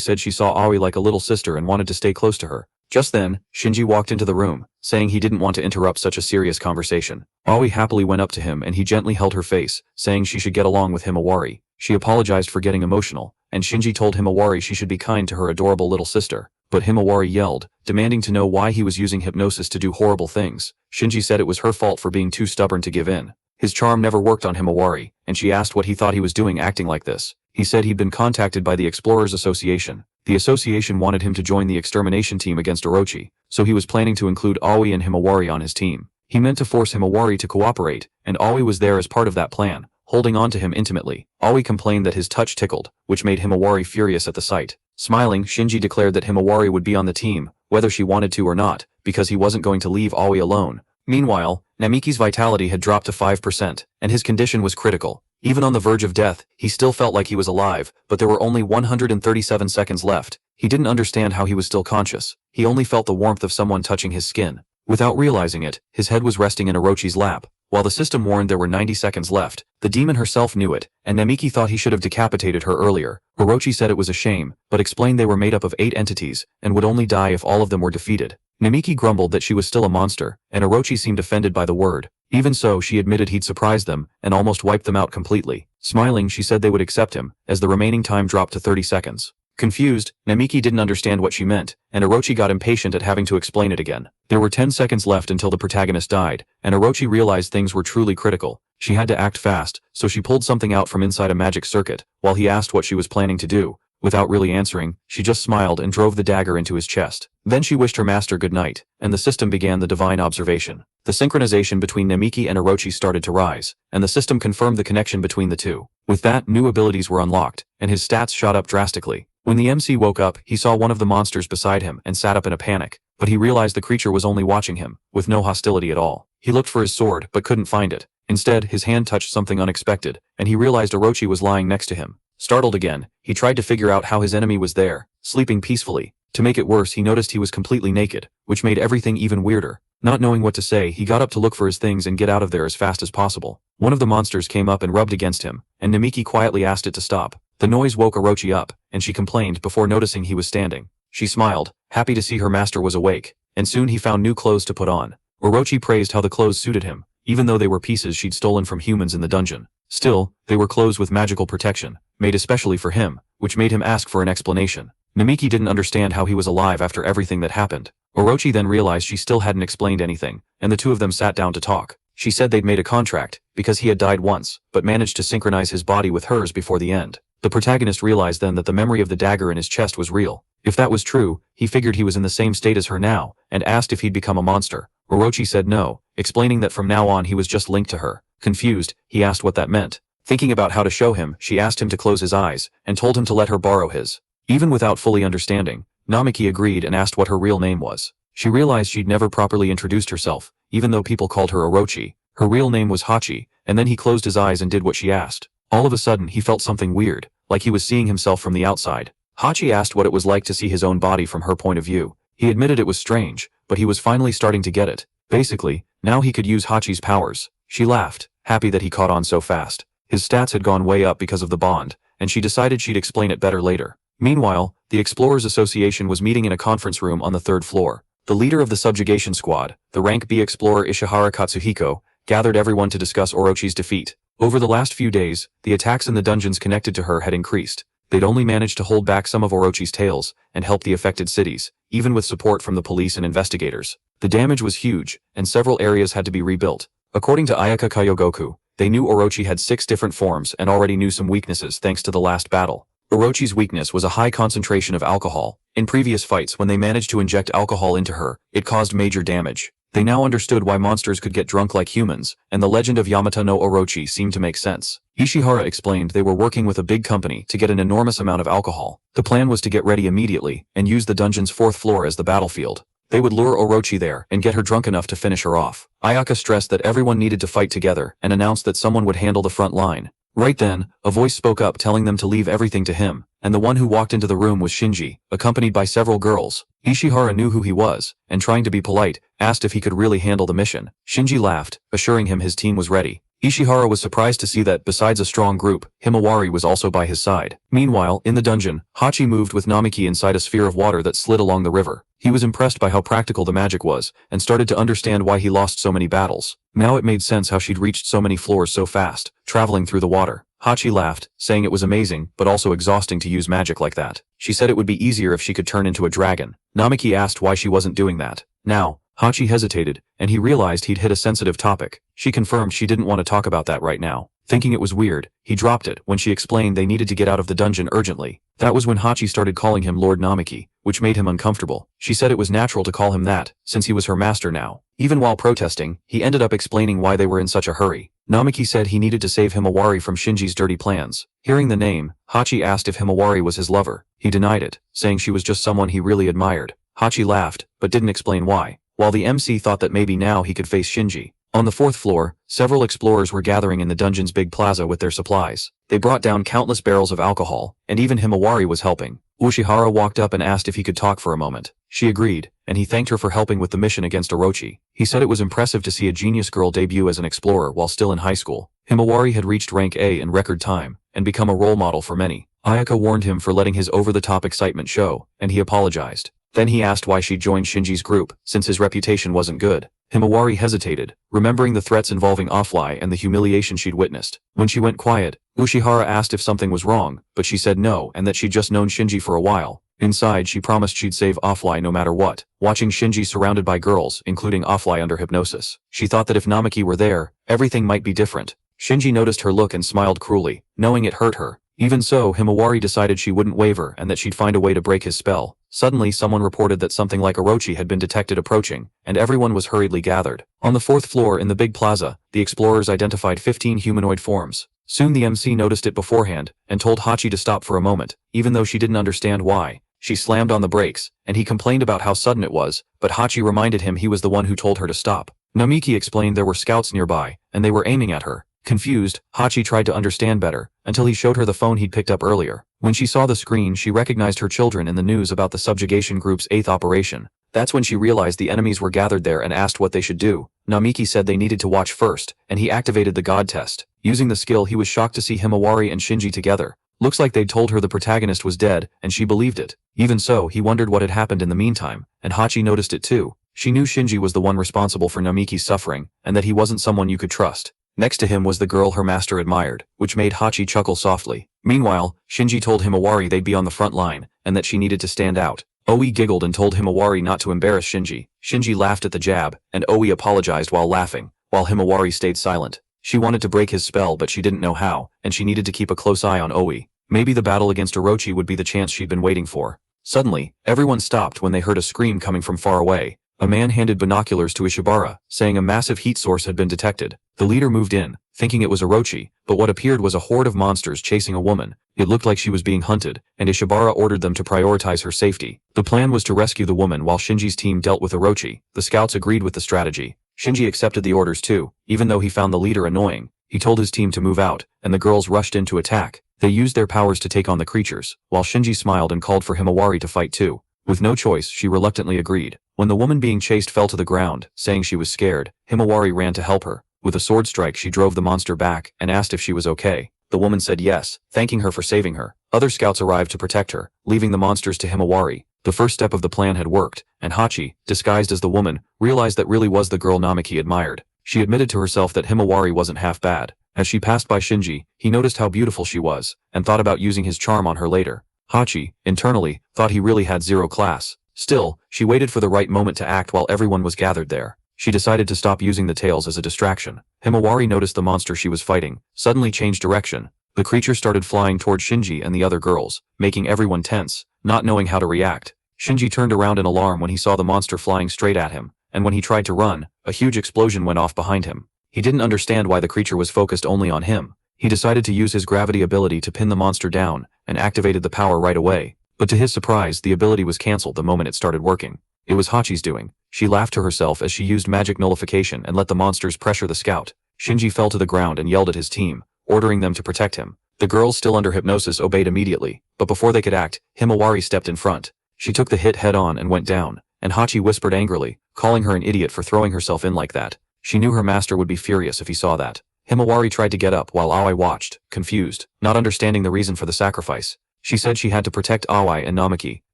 said she saw Aoi like a little sister and wanted to stay close to her. Just then, Shinji walked into the room, saying he didn't want to interrupt such a serious conversation. Aoi happily went up to him and he gently held her face, saying she should get along with Himawari. She apologized for getting emotional, and Shinji told Himawari she should be kind to her adorable little sister. But Himawari yelled, demanding to know why he was using hypnosis to do horrible things. Shinji said it was her fault for being too stubborn to give in. His charm never worked on Himawari, and she asked what he thought he was doing acting like this. He said he'd been contacted by the Explorers Association. The association wanted him to join the extermination team against Orochi, so he was planning to include Aoi and Himawari on his team. He meant to force Himawari to cooperate, and Aoi was there as part of that plan, holding on to him intimately. Aoi complained that his touch tickled, which made Himawari furious at the sight. Smiling, Shinji declared that Himawari would be on the team, whether she wanted to or not, because he wasn't going to leave Aoi alone. Meanwhile, Namiki's vitality had dropped to 5%, and his condition was critical. Even on the verge of death, he still felt like he was alive, but there were only 137 seconds left. He didn't understand how he was still conscious. He only felt the warmth of someone touching his skin. Without realizing it, his head was resting in Orochi's lap. While the system warned there were 90 seconds left, the demon herself knew it, and Namiki thought he should have decapitated her earlier. Orochi said it was a shame, but explained they were made up of 8 entities, and would only die if all of them were defeated. Namiki grumbled that she was still a monster, and Orochi seemed offended by the word. Even so, she admitted he'd surprised them, and almost wiped them out completely. Smiling, she said they would accept him, as the remaining time dropped to 30 seconds. Confused, Namiki didn't understand what she meant, and Orochi got impatient at having to explain it again. There were 10 seconds left until the protagonist died, and Orochi realized things were truly critical. She had to act fast, so she pulled something out from inside a magic circuit, while he asked what she was planning to do. Without really answering, she just smiled and drove the dagger into his chest. Then she wished her master good night, and the system began the divine observation. The synchronization between Namiki and Orochi started to rise, and the system confirmed the connection between the two. With that, new abilities were unlocked, and his stats shot up drastically. When the MC woke up, he saw one of the monsters beside him and sat up in a panic, but he realized the creature was only watching him, with no hostility at all. He looked for his sword, but couldn't find it. Instead, his hand touched something unexpected, and he realized Orochi was lying next to him. Startled again, he tried to figure out how his enemy was there, sleeping peacefully. To make it worse, he noticed he was completely naked, which made everything even weirder. Not knowing what to say, he got up to look for his things and get out of there as fast as possible. One of the monsters came up and rubbed against him, and Namiki quietly asked it to stop. The noise woke Orochi up, and she complained before noticing he was standing. She smiled, happy to see her master was awake, and soon he found new clothes to put on. Orochi praised how the clothes suited him, even though they were pieces she'd stolen from humans in the dungeon. Still, they were clothes with magical protection, made especially for him, which made him ask for an explanation. Namiki didn't understand how he was alive after everything that happened. Orochi then realized she still hadn't explained anything, and the two of them sat down to talk. She said they'd made a contract, because he had died once, but managed to synchronize his body with hers before the end. The protagonist realized then that the memory of the dagger in his chest was real. If that was true, he figured he was in the same state as her now, and asked if he'd become a monster. Orochi said no, explaining that from now on he was just linked to her. Confused, he asked what that meant. Thinking about how to show him, she asked him to close his eyes, and told him to let her borrow his. Even without fully understanding, Namiki agreed and asked what her real name was. She realized she'd never properly introduced herself, even though people called her Orochi. Her real name was Hachi, and then he closed his eyes and did what she asked. All of a sudden he felt something weird, like he was seeing himself from the outside. Hachi asked what it was like to see his own body from her point of view. He admitted it was strange, but he was finally starting to get it. Basically, now he could use Hachi's powers. She laughed, happy that he caught on so fast. His stats had gone way up because of the bond, and she decided she'd explain it better later. Meanwhile, the Explorers Association was meeting in a conference room on the 3rd floor. The leader of the subjugation squad, the rank B explorer Ishihara Katsuhiko, gathered everyone to discuss Orochi's defeat. Over the last few days, the attacks in the dungeons connected to her had increased. They'd only managed to hold back some of Orochi's tales and help the affected cities, even with support from the police and investigators. The damage was huge, and several areas had to be rebuilt. According to Ayaka Kyogoku, they knew Orochi had 6 different forms and already knew some weaknesses thanks to the last battle. Orochi's weakness was a high concentration of alcohol. In previous fights, when they managed to inject alcohol into her, it caused major damage. They now understood why monsters could get drunk like humans, and the legend of Yamata no Orochi seemed to make sense. Ishihara explained they were working with a big company to get an enormous amount of alcohol. The plan was to get ready immediately and use the dungeon's 4th floor as the battlefield. They would lure Orochi there and get her drunk enough to finish her off. Ayaka stressed that everyone needed to fight together and announced that someone would handle the front line. Right then, a voice spoke up telling them to leave everything to him, and the one who walked into the room was Shinji, accompanied by several girls. Ishihara knew who he was, and trying to be polite, asked if he could really handle the mission. Shinji laughed, assuring him his team was ready. Ishihara was surprised to see that, besides a strong group, Himawari was also by his side. Meanwhile, in the dungeon, Hachi moved with Namiki inside a sphere of water that slid along the river. He was impressed by how practical the magic was, and started to understand why he lost so many battles. Now it made sense how she'd reached so many floors so fast, traveling through the water. Hachi laughed, saying it was amazing, but also exhausting to use magic like that. She said it would be easier if she could turn into a dragon. Namiki asked why she wasn't doing that. Now, Hachi hesitated, and he realized he'd hit a sensitive topic. She confirmed she didn't want to talk about that right now. Thinking it was weird, he dropped it when she explained they needed to get out of the dungeon urgently. That was when Hachi started calling him Lord Namiki, which made him uncomfortable. She said it was natural to call him that, since he was her master now. Even while protesting, he ended up explaining why they were in such a hurry. Namiki said he needed to save Himawari from Shinji's dirty plans. Hearing the name, Hachi asked if Himawari was his lover. He denied it, saying she was just someone he really admired. Hachi laughed, but didn't explain why, while the MC thought that maybe now he could face Shinji. On the 4th floor, several explorers were gathering in the dungeon's big plaza with their supplies. They brought down countless barrels of alcohol, and even Himawari was helping. Ushihara walked up and asked if he could talk for a moment. She agreed, and he thanked her for helping with the mission against Orochi. He said it was impressive to see a genius girl debut as an explorer while still in high school. Himawari had reached rank A in record time, and become a role model for many. Ayaka warned him for letting his over-the-top excitement show, and he apologized. Then he asked why she'd joined Shinji's group, since his reputation wasn't good. Himawari hesitated, remembering the threats involving Offly and the humiliation she'd witnessed. When she went quiet, Ushihara asked if something was wrong, but she said no and that she'd just known Shinji for a while. Inside, she promised she'd save Offly no matter what. Watching Shinji surrounded by girls, including Offly under hypnosis, she thought that if Namiki were there, everything might be different. Shinji noticed her look and smiled cruelly, knowing it hurt her. Even so, Himawari decided she wouldn't waver and that she'd find a way to break his spell. Suddenly, someone reported that something like Orochi had been detected approaching, and everyone was hurriedly gathered. On the 4th floor in the big plaza, the explorers identified 15 humanoid forms. Soon the MC noticed it beforehand, and told Hachi to stop for a moment, even though she didn't understand why. She slammed on the brakes, and he complained about how sudden it was, but Hachi reminded him he was the one who told her to stop. Namiki explained there were scouts nearby, and they were aiming at her. Confused, Hachi tried to understand better, until he showed her the phone he'd picked up earlier. When she saw the screen, she recognized her children in the news about the subjugation group's 8th operation. That's when she realized the enemies were gathered there and asked what they should do. Namiki said they needed to watch first, and he activated the God test. Using the skill, he was shocked to see Himawari and Shinji together. Looks like they'd told her the protagonist was dead, and she believed it. Even so, he wondered what had happened in the meantime, and Hachi noticed it too. She knew Shinji was the one responsible for Namiki's suffering, and that he wasn't someone you could trust. Next to him was the girl her master admired, which made Hachi chuckle softly. Meanwhile, Shinji told Himawari they'd be on the front line, and that she needed to stand out. Oi giggled and told Himawari not to embarrass Shinji. Shinji laughed at the jab, and Oi apologized while laughing, while Himawari stayed silent. She wanted to break his spell, but she didn't know how, and she needed to keep a close eye on Oi. Maybe the battle against Orochi would be the chance she'd been waiting for. Suddenly, everyone stopped when they heard a scream coming from far away. A man handed binoculars to Ishibara, saying a massive heat source had been detected. The leader moved in, thinking it was Orochi, but what appeared was a horde of monsters chasing a woman. It looked like she was being hunted, and Ishibara ordered them to prioritize her safety. The plan was to rescue the woman while Shinji's team dealt with Orochi. The scouts agreed with the strategy. Shinji accepted the orders too, even though he found the leader annoying. He told his team to move out, and the girls rushed in to attack. They used their powers to take on the creatures, while Shinji smiled and called for Himawari to fight too. With no choice, she reluctantly agreed. When the woman being chased fell to the ground, saying she was scared, Himawari ran to help her. With a sword strike, she drove the monster back and asked if she was okay. The woman said yes, thanking her for saving her. Other scouts arrived to protect her, leaving the monsters to Himawari. The first step of the plan had worked, and Hachi, disguised as the woman, realized that really was the girl Namiki admired. She admitted to herself that Himawari wasn't half bad. As she passed by Shinji, he noticed how beautiful she was, and thought about using his charm on her later. Hachi, internally, thought he really had zero class. Still, she waited for the right moment to act while everyone was gathered there. She decided to stop using the tails as a distraction. Himawari noticed the monster she was fighting, suddenly changed direction. The creature started flying toward Shinji and the other girls, making everyone tense, not knowing how to react. Shinji turned around in alarm when he saw the monster flying straight at him, and when he tried to run, a huge explosion went off behind him. He didn't understand why the creature was focused only on him. He decided to use his gravity ability to pin the monster down, and activated the power right away. But to his surprise, the ability was cancelled the moment it started working. It was Hachi's doing. She laughed to herself as she used magic nullification and let the monsters pressure the scout. Shinji fell to the ground and yelled at his team, ordering them to protect him. The girls still under hypnosis obeyed immediately, but before they could act, Himawari stepped in front. She took the hit head on and went down, and Hachi whispered angrily, calling her an idiot for throwing herself in like that. She knew her master would be furious if he saw that. Himawari tried to get up while Aoi watched, confused, not understanding the reason for the sacrifice. She said she had to protect Aoi and Namaki,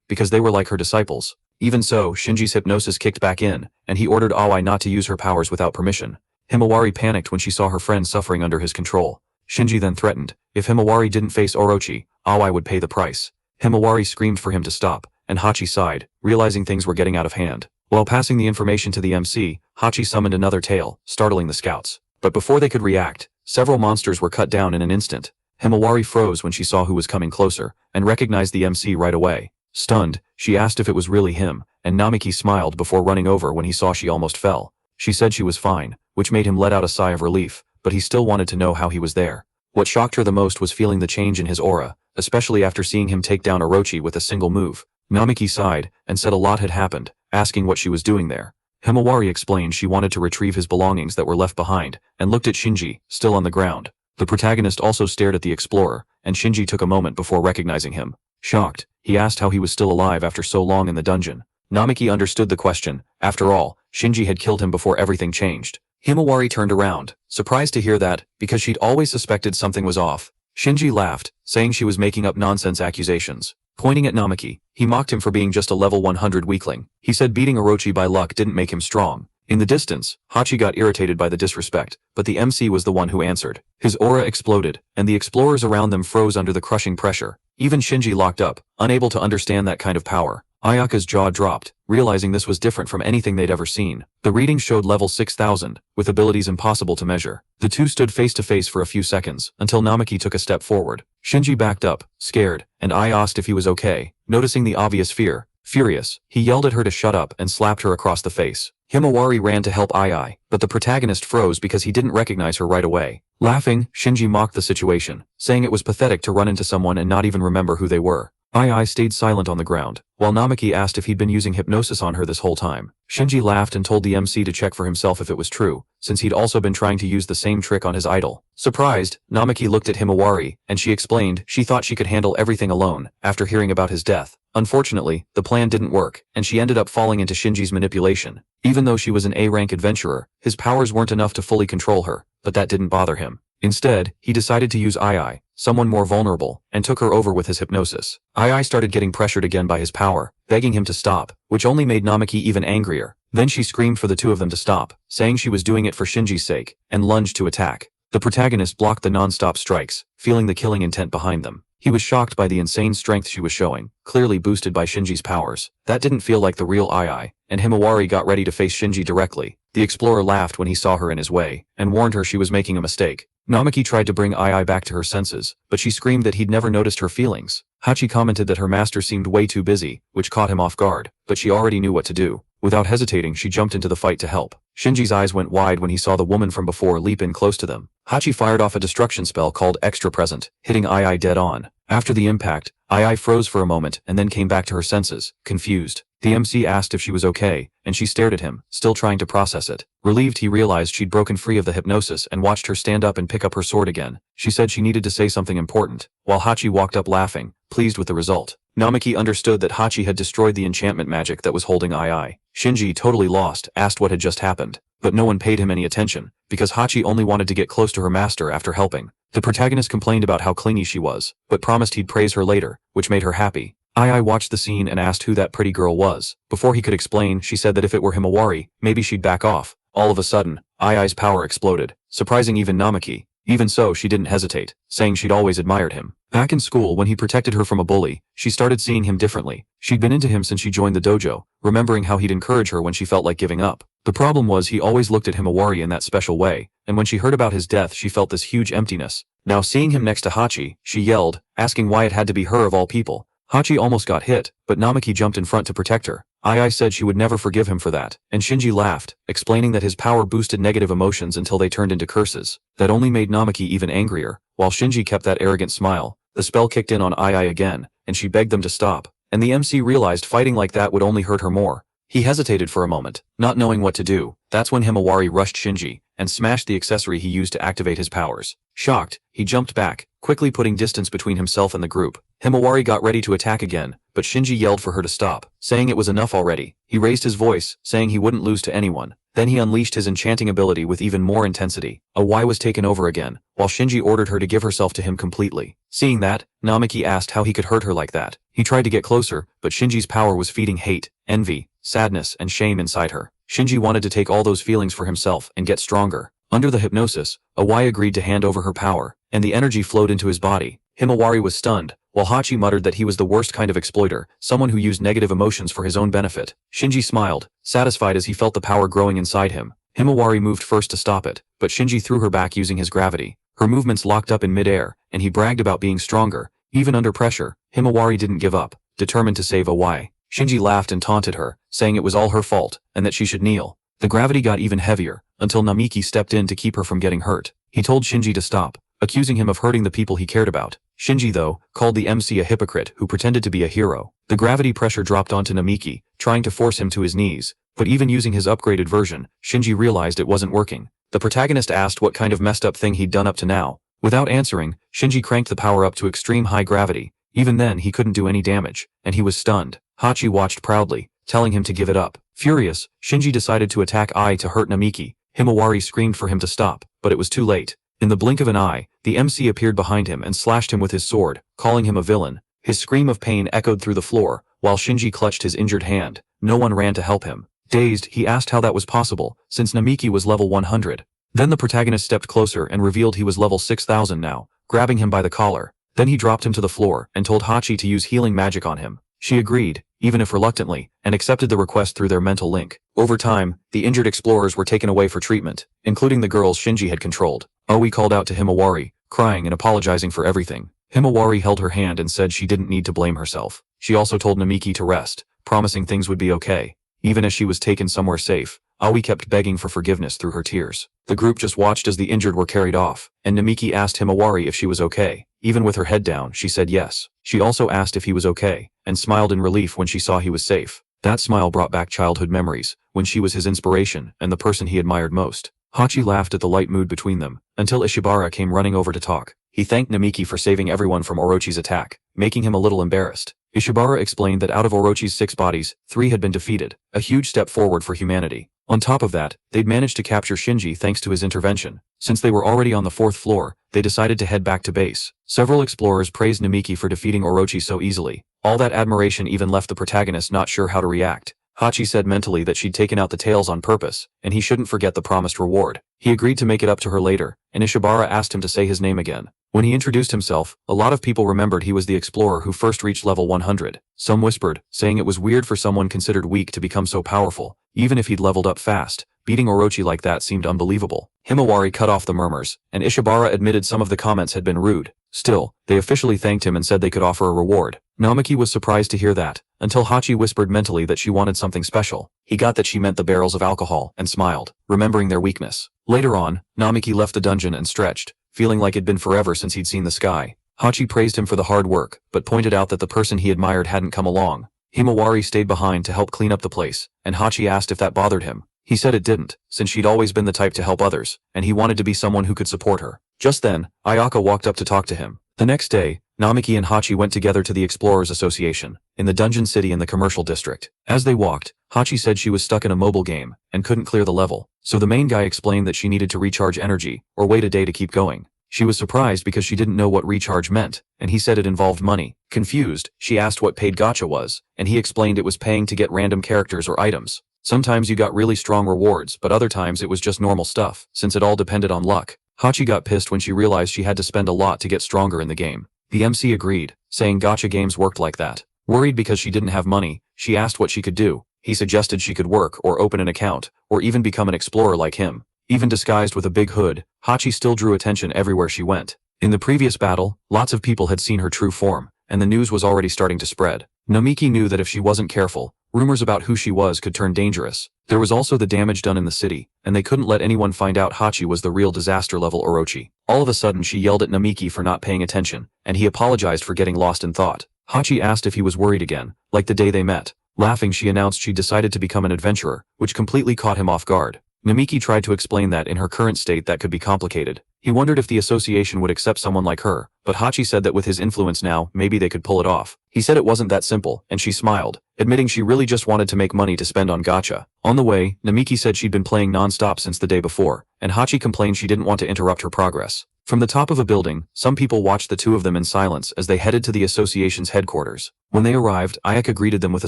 because they were like her disciples. Even so, Shinji's hypnosis kicked back in, and he ordered Aoi not to use her powers without permission. Himawari panicked when she saw her friend suffering under his control. Shinji then threatened, if Himawari didn't face Orochi, Aoi would pay the price. Himawari screamed for him to stop, and Hachi sighed, realizing things were getting out of hand. While passing the information to the MC, Hachi summoned another tail, startling the scouts. But before they could react, several monsters were cut down in an instant. Himawari froze when she saw who was coming closer, and recognized the MC right away. Stunned, she asked if it was really him, and Namaki smiled before running over when he saw she almost fell. She said she was fine, which made him let out a sigh of relief, but he still wanted to know how he was there. What shocked her the most was feeling the change in his aura, especially after seeing him take down Orochi with a single move. Namaki sighed, and said a lot had happened, asking what she was doing there. Himawari explained she wanted to retrieve his belongings that were left behind, and looked at Shinji, still on the ground. The protagonist also stared at the explorer, and Shinji took a moment before recognizing him. Shocked, he asked how he was still alive after so long in the dungeon. Namaki understood the question. After all, Shinji had killed him before everything changed. Himawari turned around, surprised to hear that, because she'd always suspected something was off. Shinji laughed, saying she was making up nonsense accusations. Pointing at Namaki, he mocked him for being just a level 100 weakling. He said beating Orochi by luck didn't make him strong. In the distance, Hachi got irritated by the disrespect, but the MC was the one who answered. His aura exploded, and the explorers around them froze under the crushing pressure. Even Shinji locked up, unable to understand that kind of power. Ayaka's jaw dropped, realizing this was different from anything they'd ever seen. The reading showed level 6000, with abilities impossible to measure. The two stood face to face for a few seconds, until Namaki took a step forward. Shinji backed up, scared, and Ai asked if he was okay. Noticing the obvious fear, furious, he yelled at her to shut up and slapped her across the face. Himawari ran to help Ai, but the protagonist froze because he didn't recognize her right away. Laughing, Shinji mocked the situation, saying it was pathetic to run into someone and not even remember who they were. Ai stayed silent on the ground, while Namaki asked if he'd been using hypnosis on her this whole time. Shinji laughed and told the MC to check for himself if it was true, since he'd also been trying to use the same trick on his idol. Surprised, Namaki looked at Himawari, and she explained she thought she could handle everything alone, after hearing about his death. Unfortunately, the plan didn't work, and she ended up falling into Shinji's manipulation. Even though she was an A-rank adventurer, his powers weren't enough to fully control her, but that didn't bother him. Instead, he decided to use Ai, someone more vulnerable, and took her over with his hypnosis. Ai started getting pressured again by his power, begging him to stop, which only made Namaki even angrier. Then she screamed for the two of them to stop, saying she was doing it for Shinji's sake, and lunged to attack. The protagonist blocked the non-stop strikes, feeling the killing intent behind them. He was shocked by the insane strength she was showing, clearly boosted by Shinji's powers. That didn't feel like the real Ai, and Himawari got ready to face Shinji directly. The explorer laughed when he saw her in his way, and warned her she was making a mistake. Namaki tried to bring Ai back to her senses, but she screamed that he'd never noticed her feelings. Hachi commented that her master seemed way too busy, which caught him off guard, but she already knew what to do. Without hesitating, she jumped into the fight to help. Shinji's eyes went wide when he saw the woman from before leap in close to them. Hachi fired off a destruction spell called Extra Present, hitting Ai dead on. After the impact, Ai froze for a moment and then came back to her senses, confused. The MC asked if she was okay, and she stared at him, still trying to process it. Relieved, he realized she'd broken free of the hypnosis and watched her stand up and pick up her sword again. She said she needed to say something important, while Hachi walked up laughing, pleased with the result. Namaki understood that Hachi had destroyed the enchantment magic that was holding Ai. Shinji, totally lost, asked what had just happened, but no one paid him any attention, because Hachi only wanted to get close to her master after helping. The protagonist complained about how clingy she was, but promised he'd praise her later, which made her happy. Ai watched the scene and asked who that pretty girl was. Before he could explain, she said that if it were Himawari, maybe she'd back off. All of a sudden, Ai's power exploded, surprising even Namaki. Even so, she didn't hesitate, saying she'd always admired him. Back in school, when he protected her from a bully, she started seeing him differently. She'd been into him since she joined the dojo, remembering how he'd encourage her when she felt like giving up. The problem was he always looked at Himawari in that special way, and when she heard about his death she felt this huge emptiness. Now seeing him next to Hachi, she yelled, asking why it had to be her of all people. Hachi almost got hit, but Namiki jumped in front to protect her. Ai said she would never forgive him for that, and Shinji laughed, explaining that his power boosted negative emotions until they turned into curses. That only made Namiki even angrier, while Shinji kept that arrogant smile. The spell kicked in on Ai again, and she begged them to stop, and the MC realized fighting like that would only hurt her more. He hesitated for a moment, not knowing what to do. That's when Himawari rushed Shinji, and smashed the accessory he used to activate his powers. Shocked, he jumped back, quickly putting distance between himself and the group. Himawari got ready to attack again, but Shinji yelled for her to stop, saying it was enough already. He raised his voice, saying he wouldn't lose to anyone. Then he unleashed his enchanting ability with even more intensity. A Y was taken over again, while Shinji ordered her to give herself to him completely. Seeing that, Namiki asked how he could hurt her like that. He tried to get closer, but Shinji's power was feeding hate, envy, sadness, and shame inside her. Shinji wanted to take all those feelings for himself and get stronger. Under the hypnosis, a Y agreed to hand over her power, and the energy flowed into his body. Himawari was stunned, while Hachi muttered that he was the worst kind of exploiter, someone who used negative emotions for his own benefit. Shinji smiled, satisfied as he felt the power growing inside him. Himawari moved first to stop it, but Shinji threw her back using his gravity. Her movements locked up in midair, and he bragged about being stronger. Even under pressure, Himawari didn't give up, determined to save a Y. Shinji laughed and taunted her, saying it was all her fault, and that she should kneel. The gravity got even heavier, until Namiki stepped in to keep her from getting hurt. He told Shinji to stop, accusing him of hurting the people he cared about. Shinji, though, called the MC a hypocrite who pretended to be a hero. The gravity pressure dropped onto Namiki, trying to force him to his knees, but even using his upgraded version, Shinji realized it wasn't working. The protagonist asked what kind of messed up thing he'd done up to now. Without answering, Shinji cranked the power up to extreme high gravity. Even then he couldn't do any damage, and he was stunned. Hachi watched proudly, telling him to give it up. Furious, Shinji decided to attack Ai to hurt Namiki. Himawari screamed for him to stop, but it was too late. In the blink of an eye, the MC appeared behind him and slashed him with his sword, calling him a villain. His scream of pain echoed through the floor, while Shinji clutched his injured hand. No one ran to help him. Dazed, he asked how that was possible, since Namiki was level 100. Then the protagonist stepped closer and revealed he was level 6000 now, grabbing him by the collar. Then he dropped him to the floor and told Hachi to use healing magic on him. She agreed, even if reluctantly, and accepted the request through their mental link. Over time, the injured explorers were taken away for treatment, including the girls Shinji had controlled. Aoi called out to Himawari, crying and apologizing for everything. Himawari held her hand and said she didn't need to blame herself. She also told Namiki to rest, promising things would be okay. Even as she was taken somewhere safe, Aoi kept begging for forgiveness through her tears. The group just watched as the injured were carried off, and Namiki asked Himawari if she was okay. Even with her head down, she said yes. She also asked if he was okay, and smiled in relief when she saw he was safe. That smile brought back childhood memories, when she was his inspiration and the person he admired most. Hachi laughed at the light mood between them, until Ishibara came running over to talk. He thanked Namiki for saving everyone from Orochi's attack, making him a little embarrassed. Ishibara explained that out of Orochi's 6 bodies, 3 had been defeated, a huge step forward for humanity. On top of that, they'd managed to capture Shinji thanks to his intervention. Since they were already on the 4th floor, they decided to head back to base. Several explorers praised Namiki for defeating Orochi so easily. All that admiration even left the protagonist not sure how to react. Hachi said mentally that she'd taken out the tails on purpose, and he shouldn't forget the promised reward. He agreed to make it up to her later, and Ishibara asked him to say his name again. When he introduced himself, a lot of people remembered he was the explorer who first reached level 100. Some whispered, saying it was weird for someone considered weak to become so powerful, even if he'd leveled up fast. Beating Orochi like that seemed unbelievable. Himawari cut off the murmurs, and Ishibara admitted some of the comments had been rude. Still, they officially thanked him and said they could offer a reward. Namiki was surprised to hear that, until Hachi whispered mentally that she wanted something special. He got that she meant the barrels of alcohol, and smiled, remembering their weakness. Later on, Namiki left the dungeon and stretched, feeling like it'd been forever since he'd seen the sky. Hachi praised him for the hard work, but pointed out that the person he admired hadn't come along. Himawari stayed behind to help clean up the place, and Hachi asked if that bothered him. He said it didn't, since she'd always been the type to help others, and he wanted to be someone who could support her. Just then, Ayaka walked up to talk to him. The next day, Namiki and Hachi went together to the Explorers Association, in the dungeon city in the commercial district. As they walked, Hachi said she was stuck in a mobile game, and couldn't clear the level, so the main guy explained that she needed to recharge energy, or wait a day to keep going. She was surprised because she didn't know what recharge meant, and he said it involved money. Confused, she asked what paid gacha was, and he explained it was paying to get random characters or items. Sometimes you got really strong rewards, but other times it was just normal stuff, since it all depended on luck. Hachi got pissed when she realized she had to spend a lot to get stronger in the game. The MC agreed, saying gacha games worked like that. Worried because she didn't have money, she asked what she could do. He suggested she could work or open an account, or even become an explorer like him. Even disguised with a big hood, Hachi still drew attention everywhere she went. In the previous battle, lots of people had seen her true form, and the news was already starting to spread. Namiki knew that if she wasn't careful, rumors about who she was could turn dangerous. There was also the damage done in the city, and they couldn't let anyone find out Hachi was the real disaster-level Orochi. All of a sudden she yelled at Namiki for not paying attention, and he apologized for getting lost in thought. Hachi asked if he was worried again, like the day they met. Laughing, she announced she decided to become an adventurer, which completely caught him off guard. Namiki tried to explain that in her current state that could be complicated. He wondered if the association would accept someone like her, but Hachi said that with his influence now, maybe they could pull it off. He said it wasn't that simple, and she smiled, admitting she really just wanted to make money to spend on gacha. On the way, Namiki said she'd been playing non-stop since the day before, and Hachi complained she didn't want to interrupt her progress. From the top of a building, some people watched the two of them in silence as they headed to the association's headquarters. When they arrived, Ayaka greeted them with a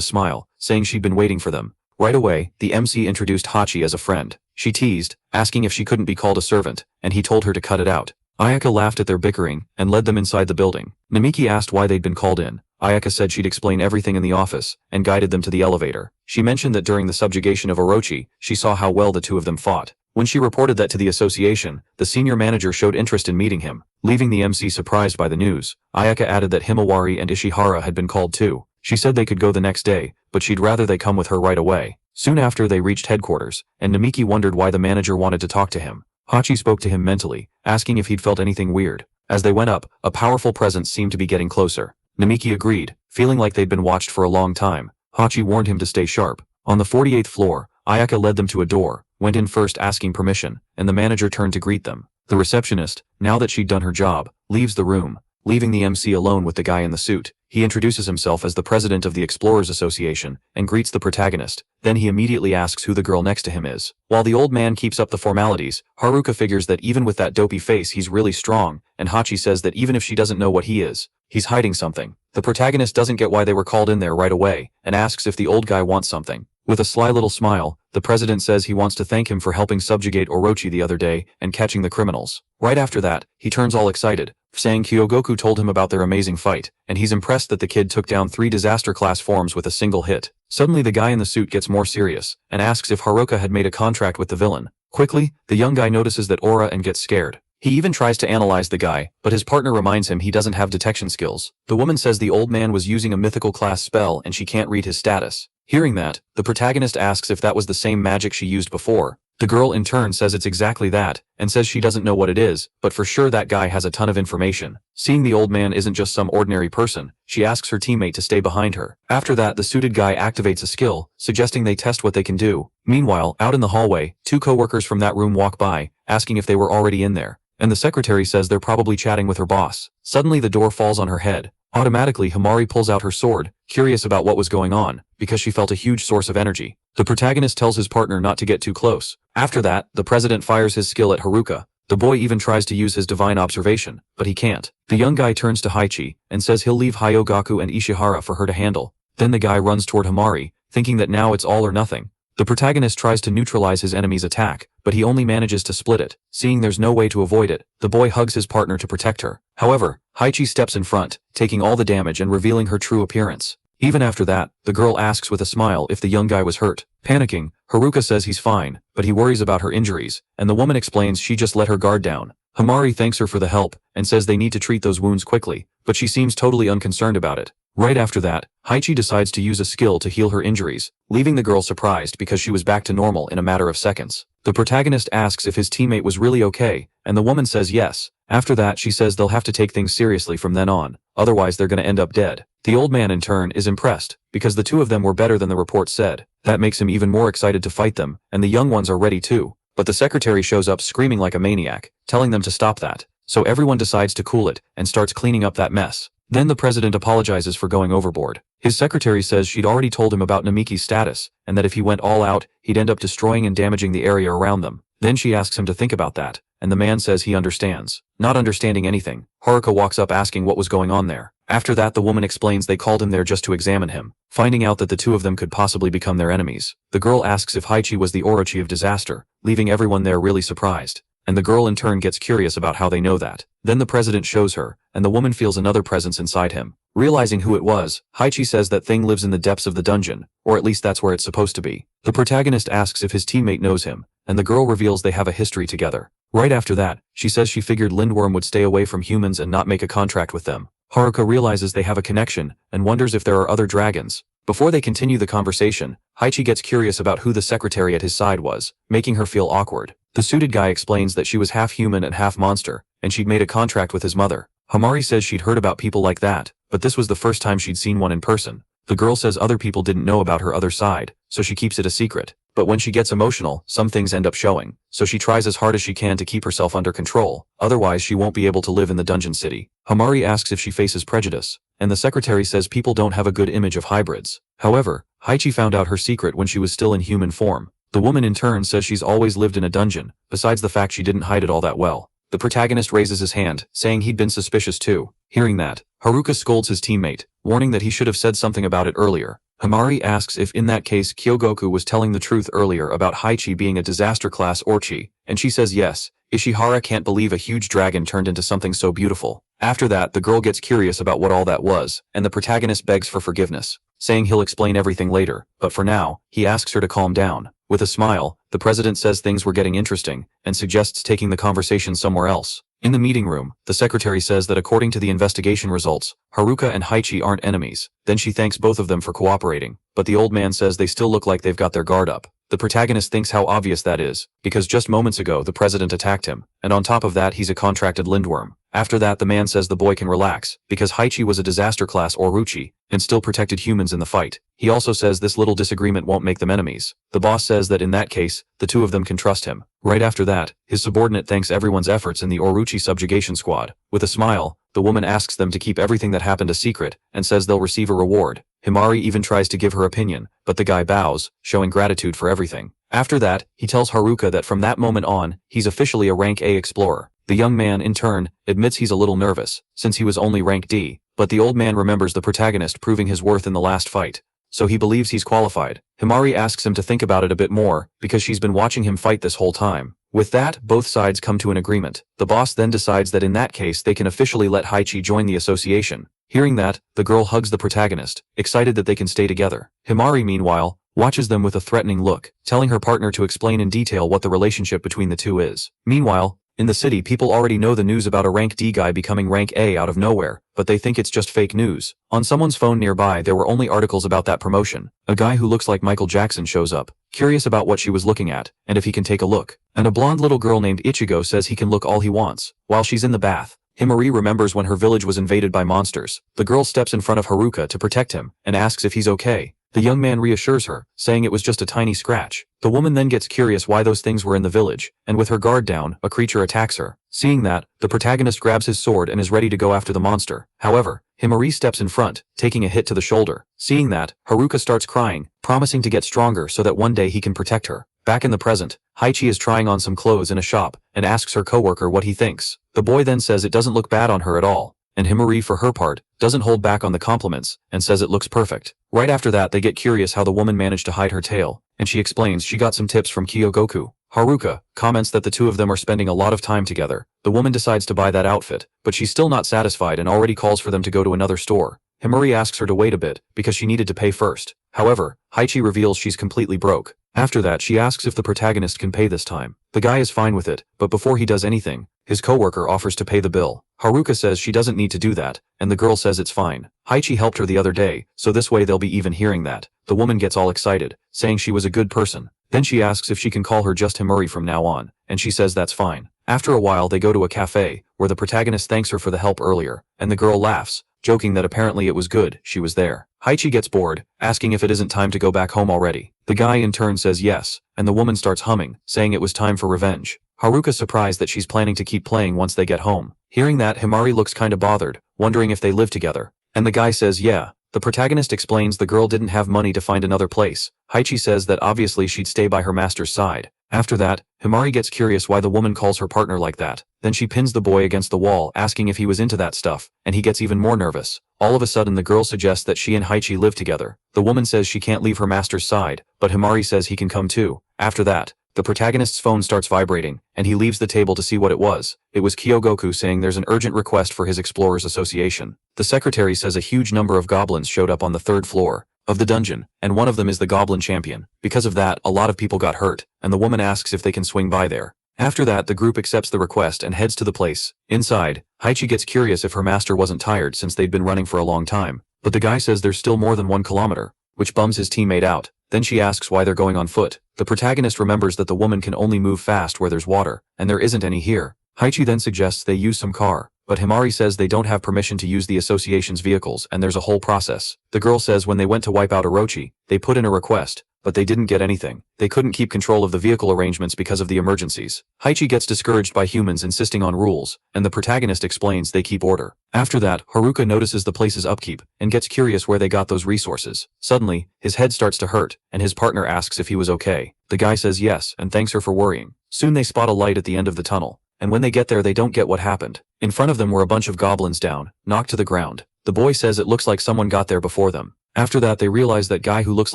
smile, saying she'd been waiting for them. Right away, the MC introduced Hachi as a friend. She teased, asking if she couldn't be called a servant, and he told her to cut it out. Ayaka laughed at their bickering, and led them inside the building. Namiki asked why they'd been called in. Ayaka said she'd explain everything in the office, and guided them to the elevator. She mentioned that during the subjugation of Orochi, she saw how well the two of them fought. When she reported that to the association, the senior manager showed interest in meeting him, leaving the MC surprised by the news. Ayaka added that Himawari and Ishihara had been called too. She said they could go the next day, but she'd rather they come with her right away. Soon after they reached headquarters, and Namiki wondered why the manager wanted to talk to him. Hachi spoke to him mentally, asking if he'd felt anything weird. As they went up, a powerful presence seemed to be getting closer. Namiki agreed, feeling like they'd been watched for a long time. Hachi warned him to stay sharp. On the 48th floor, Ayaka led them to a door, went in first asking permission, and the manager turned to greet them. The receptionist, now that she'd done her job, leaves the room, leaving the MC alone with the guy in the suit. He introduces himself as the president of the Explorers Association and greets the protagonist. Then he immediately asks who the girl next to him is. While the old man keeps up the formalities, Haruka figures that even with that dopey face he's really strong, and Hachi says that even if she doesn't know what he is, he's hiding something. The protagonist doesn't get why they were called in there right away, and asks if the old guy wants something. With a sly little smile, the president says he wants to thank him for helping subjugate Orochi the other day and catching the criminals. Right after that, he turns all excited, saying Kyogoku told him about their amazing fight, and he's impressed that the kid took down 3 disaster-class forms with a single hit. Suddenly the guy in the suit gets more serious, and asks if Haruka had made a contract with the villain. Quickly, the young guy notices that aura and gets scared. He even tries to analyze the guy, but his partner reminds him he doesn't have detection skills. The woman says the old man was using a mythical class spell and she can't read his status. Hearing that, the protagonist asks if that was the same magic she used before. The girl in turn says it's exactly that, and says she doesn't know what it is, but for sure that guy has a ton of information. Seeing the old man isn't just some ordinary person, she asks her teammate to stay behind her. After that, the suited guy activates a skill, suggesting they test what they can do. Meanwhile, out in the hallway, 2 coworkers from that room walk by, asking if they were already in there. And the secretary says they're probably chatting with her boss. Suddenly the door falls on her head. Automatically, Himari pulls out her sword, curious about what was going on, because she felt a huge source of energy. The protagonist tells his partner not to get too close. After that, the president fires his skill at Haruka. The boy even tries to use his divine observation, but he can't. The young guy turns to Haichi, and says he'll leave Hyogaku and Ishihara for her to handle. Then the guy runs toward Himari, thinking that now it's all or nothing. The protagonist tries to neutralize his enemy's attack, but he only manages to split it. Seeing there's no way to avoid it, the boy hugs his partner to protect her. However, Haichi steps in front, taking all the damage and revealing her true appearance. Even after that, the girl asks with a smile if the young guy was hurt. Panicking, Haruka says he's fine, but he worries about her injuries, and the woman explains she just let her guard down. Himari thanks her for the help, and says they need to treat those wounds quickly, but she seems totally unconcerned about it. Right after that, Haichi decides to use a skill to heal her injuries, leaving the girl surprised because she was back to normal in a matter of seconds. The protagonist asks if his teammate was really okay, and the woman says yes. After that, she says they'll have to take things seriously from then on, otherwise they're gonna end up dead. The old man in turn is impressed, because the two of them were better than the report said. That makes him even more excited to fight them, and the young ones are ready too. But the secretary shows up screaming like a maniac, telling them to stop that. So everyone decides to cool it, and starts cleaning up that mess. Then the president apologizes for going overboard. His secretary says she'd already told him about Namiki's status, and that if he went all out, he'd end up destroying and damaging the area around them. Then she asks him to think about that, and the man says he understands. Not understanding anything, Haruka walks up asking what was going on there. After that, the woman explains they called him there just to examine him, finding out that the two of them could possibly become their enemies. The girl asks if Haichi was the Orochi of disaster, leaving everyone there really surprised. and the girl in turn gets curious about how they know that. Then the president shows her, and the woman feels another presence inside him. Realizing who it was, Haichi says that thing lives in the depths of the dungeon, or at least that's where it's supposed to be. The protagonist asks if his teammate knows him, and the girl reveals they have a history together. Right after that, she says she figured Lindworm would stay away from humans and not make a contract with them. Haruka realizes they have a connection, and wonders if there are other dragons. Before they continue the conversation, Haichi gets curious about who the secretary at his side was, making her feel awkward. The suited guy explains that she was half human and half monster, and she'd made a contract with his mother. Hamari says she'd heard about people like that, but this was the first time she'd seen one in person. The girl says other people didn't know about her other side, so she keeps it a secret. But when she gets emotional, some things end up showing, so she tries as hard as she can to keep herself under control, otherwise she won't be able to live in the dungeon city. Hamari asks if she faces prejudice, and the secretary says people don't have a good image of hybrids. However, Haichi found out her secret when she was still in human form. The woman in turn says she's always lived in a dungeon, besides the fact she didn't hide it all that well. The protagonist raises his hand, saying he'd been suspicious too. Hearing that, Haruka scolds his teammate, warning that he should have said something about it earlier. Hamari asks if in that case Kyogoku was telling the truth earlier about Haichi being a disaster class Orchi, and she says yes. Ishihara can't believe a huge dragon turned into something so beautiful. After that, the girl gets curious about what all that was, and the protagonist begs for forgiveness, saying he'll explain everything later, but for now, he asks her to calm down. With a smile, the president says things were getting interesting, and suggests taking the conversation somewhere else. In the meeting room, the secretary says that according to the investigation results, Haruka and Haichi aren't enemies. Then she thanks both of them for cooperating, but the old man says they still look like they've got their guard up. The protagonist thinks how obvious that is, because just moments ago the president attacked him, and on top of that he's a contracted Lindworm. After that the man says the boy can relax, because Haichi was a disaster class Oruchi, and still protected humans in the fight. He also says this little disagreement won't make them enemies. The boss says that in that case, the two of them can trust him. Right after that, his subordinate thanks everyone's efforts in the Oruchi subjugation squad. With a smile, the woman asks them to keep everything that happened a secret, and says they'll receive a reward. Himari even tries to give her opinion, but the guy bows, showing gratitude for everything. After that, he tells Haruka that from that moment on, he's officially a rank A explorer. The young man, in turn, admits he's a little nervous, since he was only rank D, but the old man remembers the protagonist proving his worth in the last fight, so he believes he's qualified. Himari asks him to think about it a bit more, because she's been watching him fight this whole time. With that, both sides come to an agreement. The boss then decides that in that case they can officially let Haichi join the association. Hearing that, the girl hugs the protagonist, excited that they can stay together. Himari, meanwhile, watches them with a threatening look, telling her partner to explain in detail what the relationship between the two is. Meanwhile, in the city, people already know the news about a rank D guy becoming rank A out of nowhere, but they think it's just fake news. On someone's phone nearby there were only articles about that promotion. A guy who looks like Michael Jackson shows up, curious about what she was looking at, and if he can take a look. And a blonde little girl named Ichigo says he can look all he wants. While she's in the bath, Himari remembers when her village was invaded by monsters. The girl steps in front of Haruka to protect him, and asks if he's okay. The young man reassures her, saying it was just a tiny scratch. The woman then gets curious why those things were in the village, and with her guard down, a creature attacks her. Seeing that, the protagonist grabs his sword and is ready to go after the monster. However, Himari steps in front, taking a hit to the shoulder. Seeing that, Haruka starts crying, promising to get stronger so that one day he can protect her. Back in the present, Haichi is trying on some clothes in a shop, and asks her coworker what he thinks. The boy then says it doesn't look bad on her at all, and Himari, for her part, doesn't hold back on the compliments, and says it looks perfect. Right after that they get curious how the woman managed to hide her tail, and she explains she got some tips from Kyogoku. Haruka comments that the two of them are spending a lot of time together. The woman decides to buy that outfit, but she's still not satisfied and already calls for them to go to another store. Himari asks her to wait a bit, because she needed to pay first. However, Haichi reveals she's completely broke. After that she asks if the protagonist can pay this time. The guy is fine with it, but before he does anything, his coworker offers to pay the bill. Haruka says she doesn't need to do that, and the girl says it's fine. Haichi helped her the other day, so this way they'll be even. Hearing that, the woman gets all excited, saying she was a good person. Then she asks if she can call her just Himari from now on, and she says that's fine. After a while they go to a cafe, where the protagonist thanks her for the help earlier, and the girl laughs, joking that apparently it was good she was there. Haichi gets bored, asking if it isn't time to go back home already. The guy in turn says yes, and the woman starts humming, saying it was time for revenge. Haruka's surprised that she's planning to keep playing once they get home. Hearing that, Himari looks kinda bothered, wondering if they live together. And the guy says yeah. The protagonist explains the girl didn't have money to find another place. Haichi says that obviously she'd stay by her master's side. After that, Himari gets curious why the woman calls her partner like that. Then she pins the boy against the wall, asking if he was into that stuff, and he gets even more nervous. All of a sudden the girl suggests that she and Haichi live together. The woman says she can't leave her master's side, but Himari says he can come too. After that, the protagonist's phone starts vibrating, and he leaves the table to see what it was. It was Kyogoku saying there's an urgent request for his Explorers Association. The secretary says a huge number of goblins showed up on the 3rd floor of the dungeon, and one of them is the goblin champion. Because of that, a lot of people got hurt, and the woman asks if they can swing by there. After that, the group accepts the request and heads to the place. Inside, Haichi gets curious if her master wasn't tired since they'd been running for a long time. But the guy says there's still more than 1 kilometer, which bums his teammate out. Then she asks why they're going on foot. The protagonist remembers that the woman can only move fast where there's water, and there isn't any here. Haichi then suggests they use some car, but Himari says they don't have permission to use the association's vehicles and there's a whole process. The girl says when they went to wipe out Orochi, they put in a request, but they didn't get anything. They couldn't keep control of the vehicle arrangements because of the emergencies. Haichi gets discouraged by humans insisting on rules, and the protagonist explains they keep order. After that, Haruka notices the place's upkeep and gets curious where they got those resources. Suddenly, his head starts to hurt, and his partner asks if he was okay. The guy says yes and thanks her for worrying. Soon they spot a light at the end of the tunnel, and when they get there they don't get what happened. In front of them were a bunch of goblins down, knocked to the ground. The boy says it looks like someone got there before them. After that they realize that guy who looks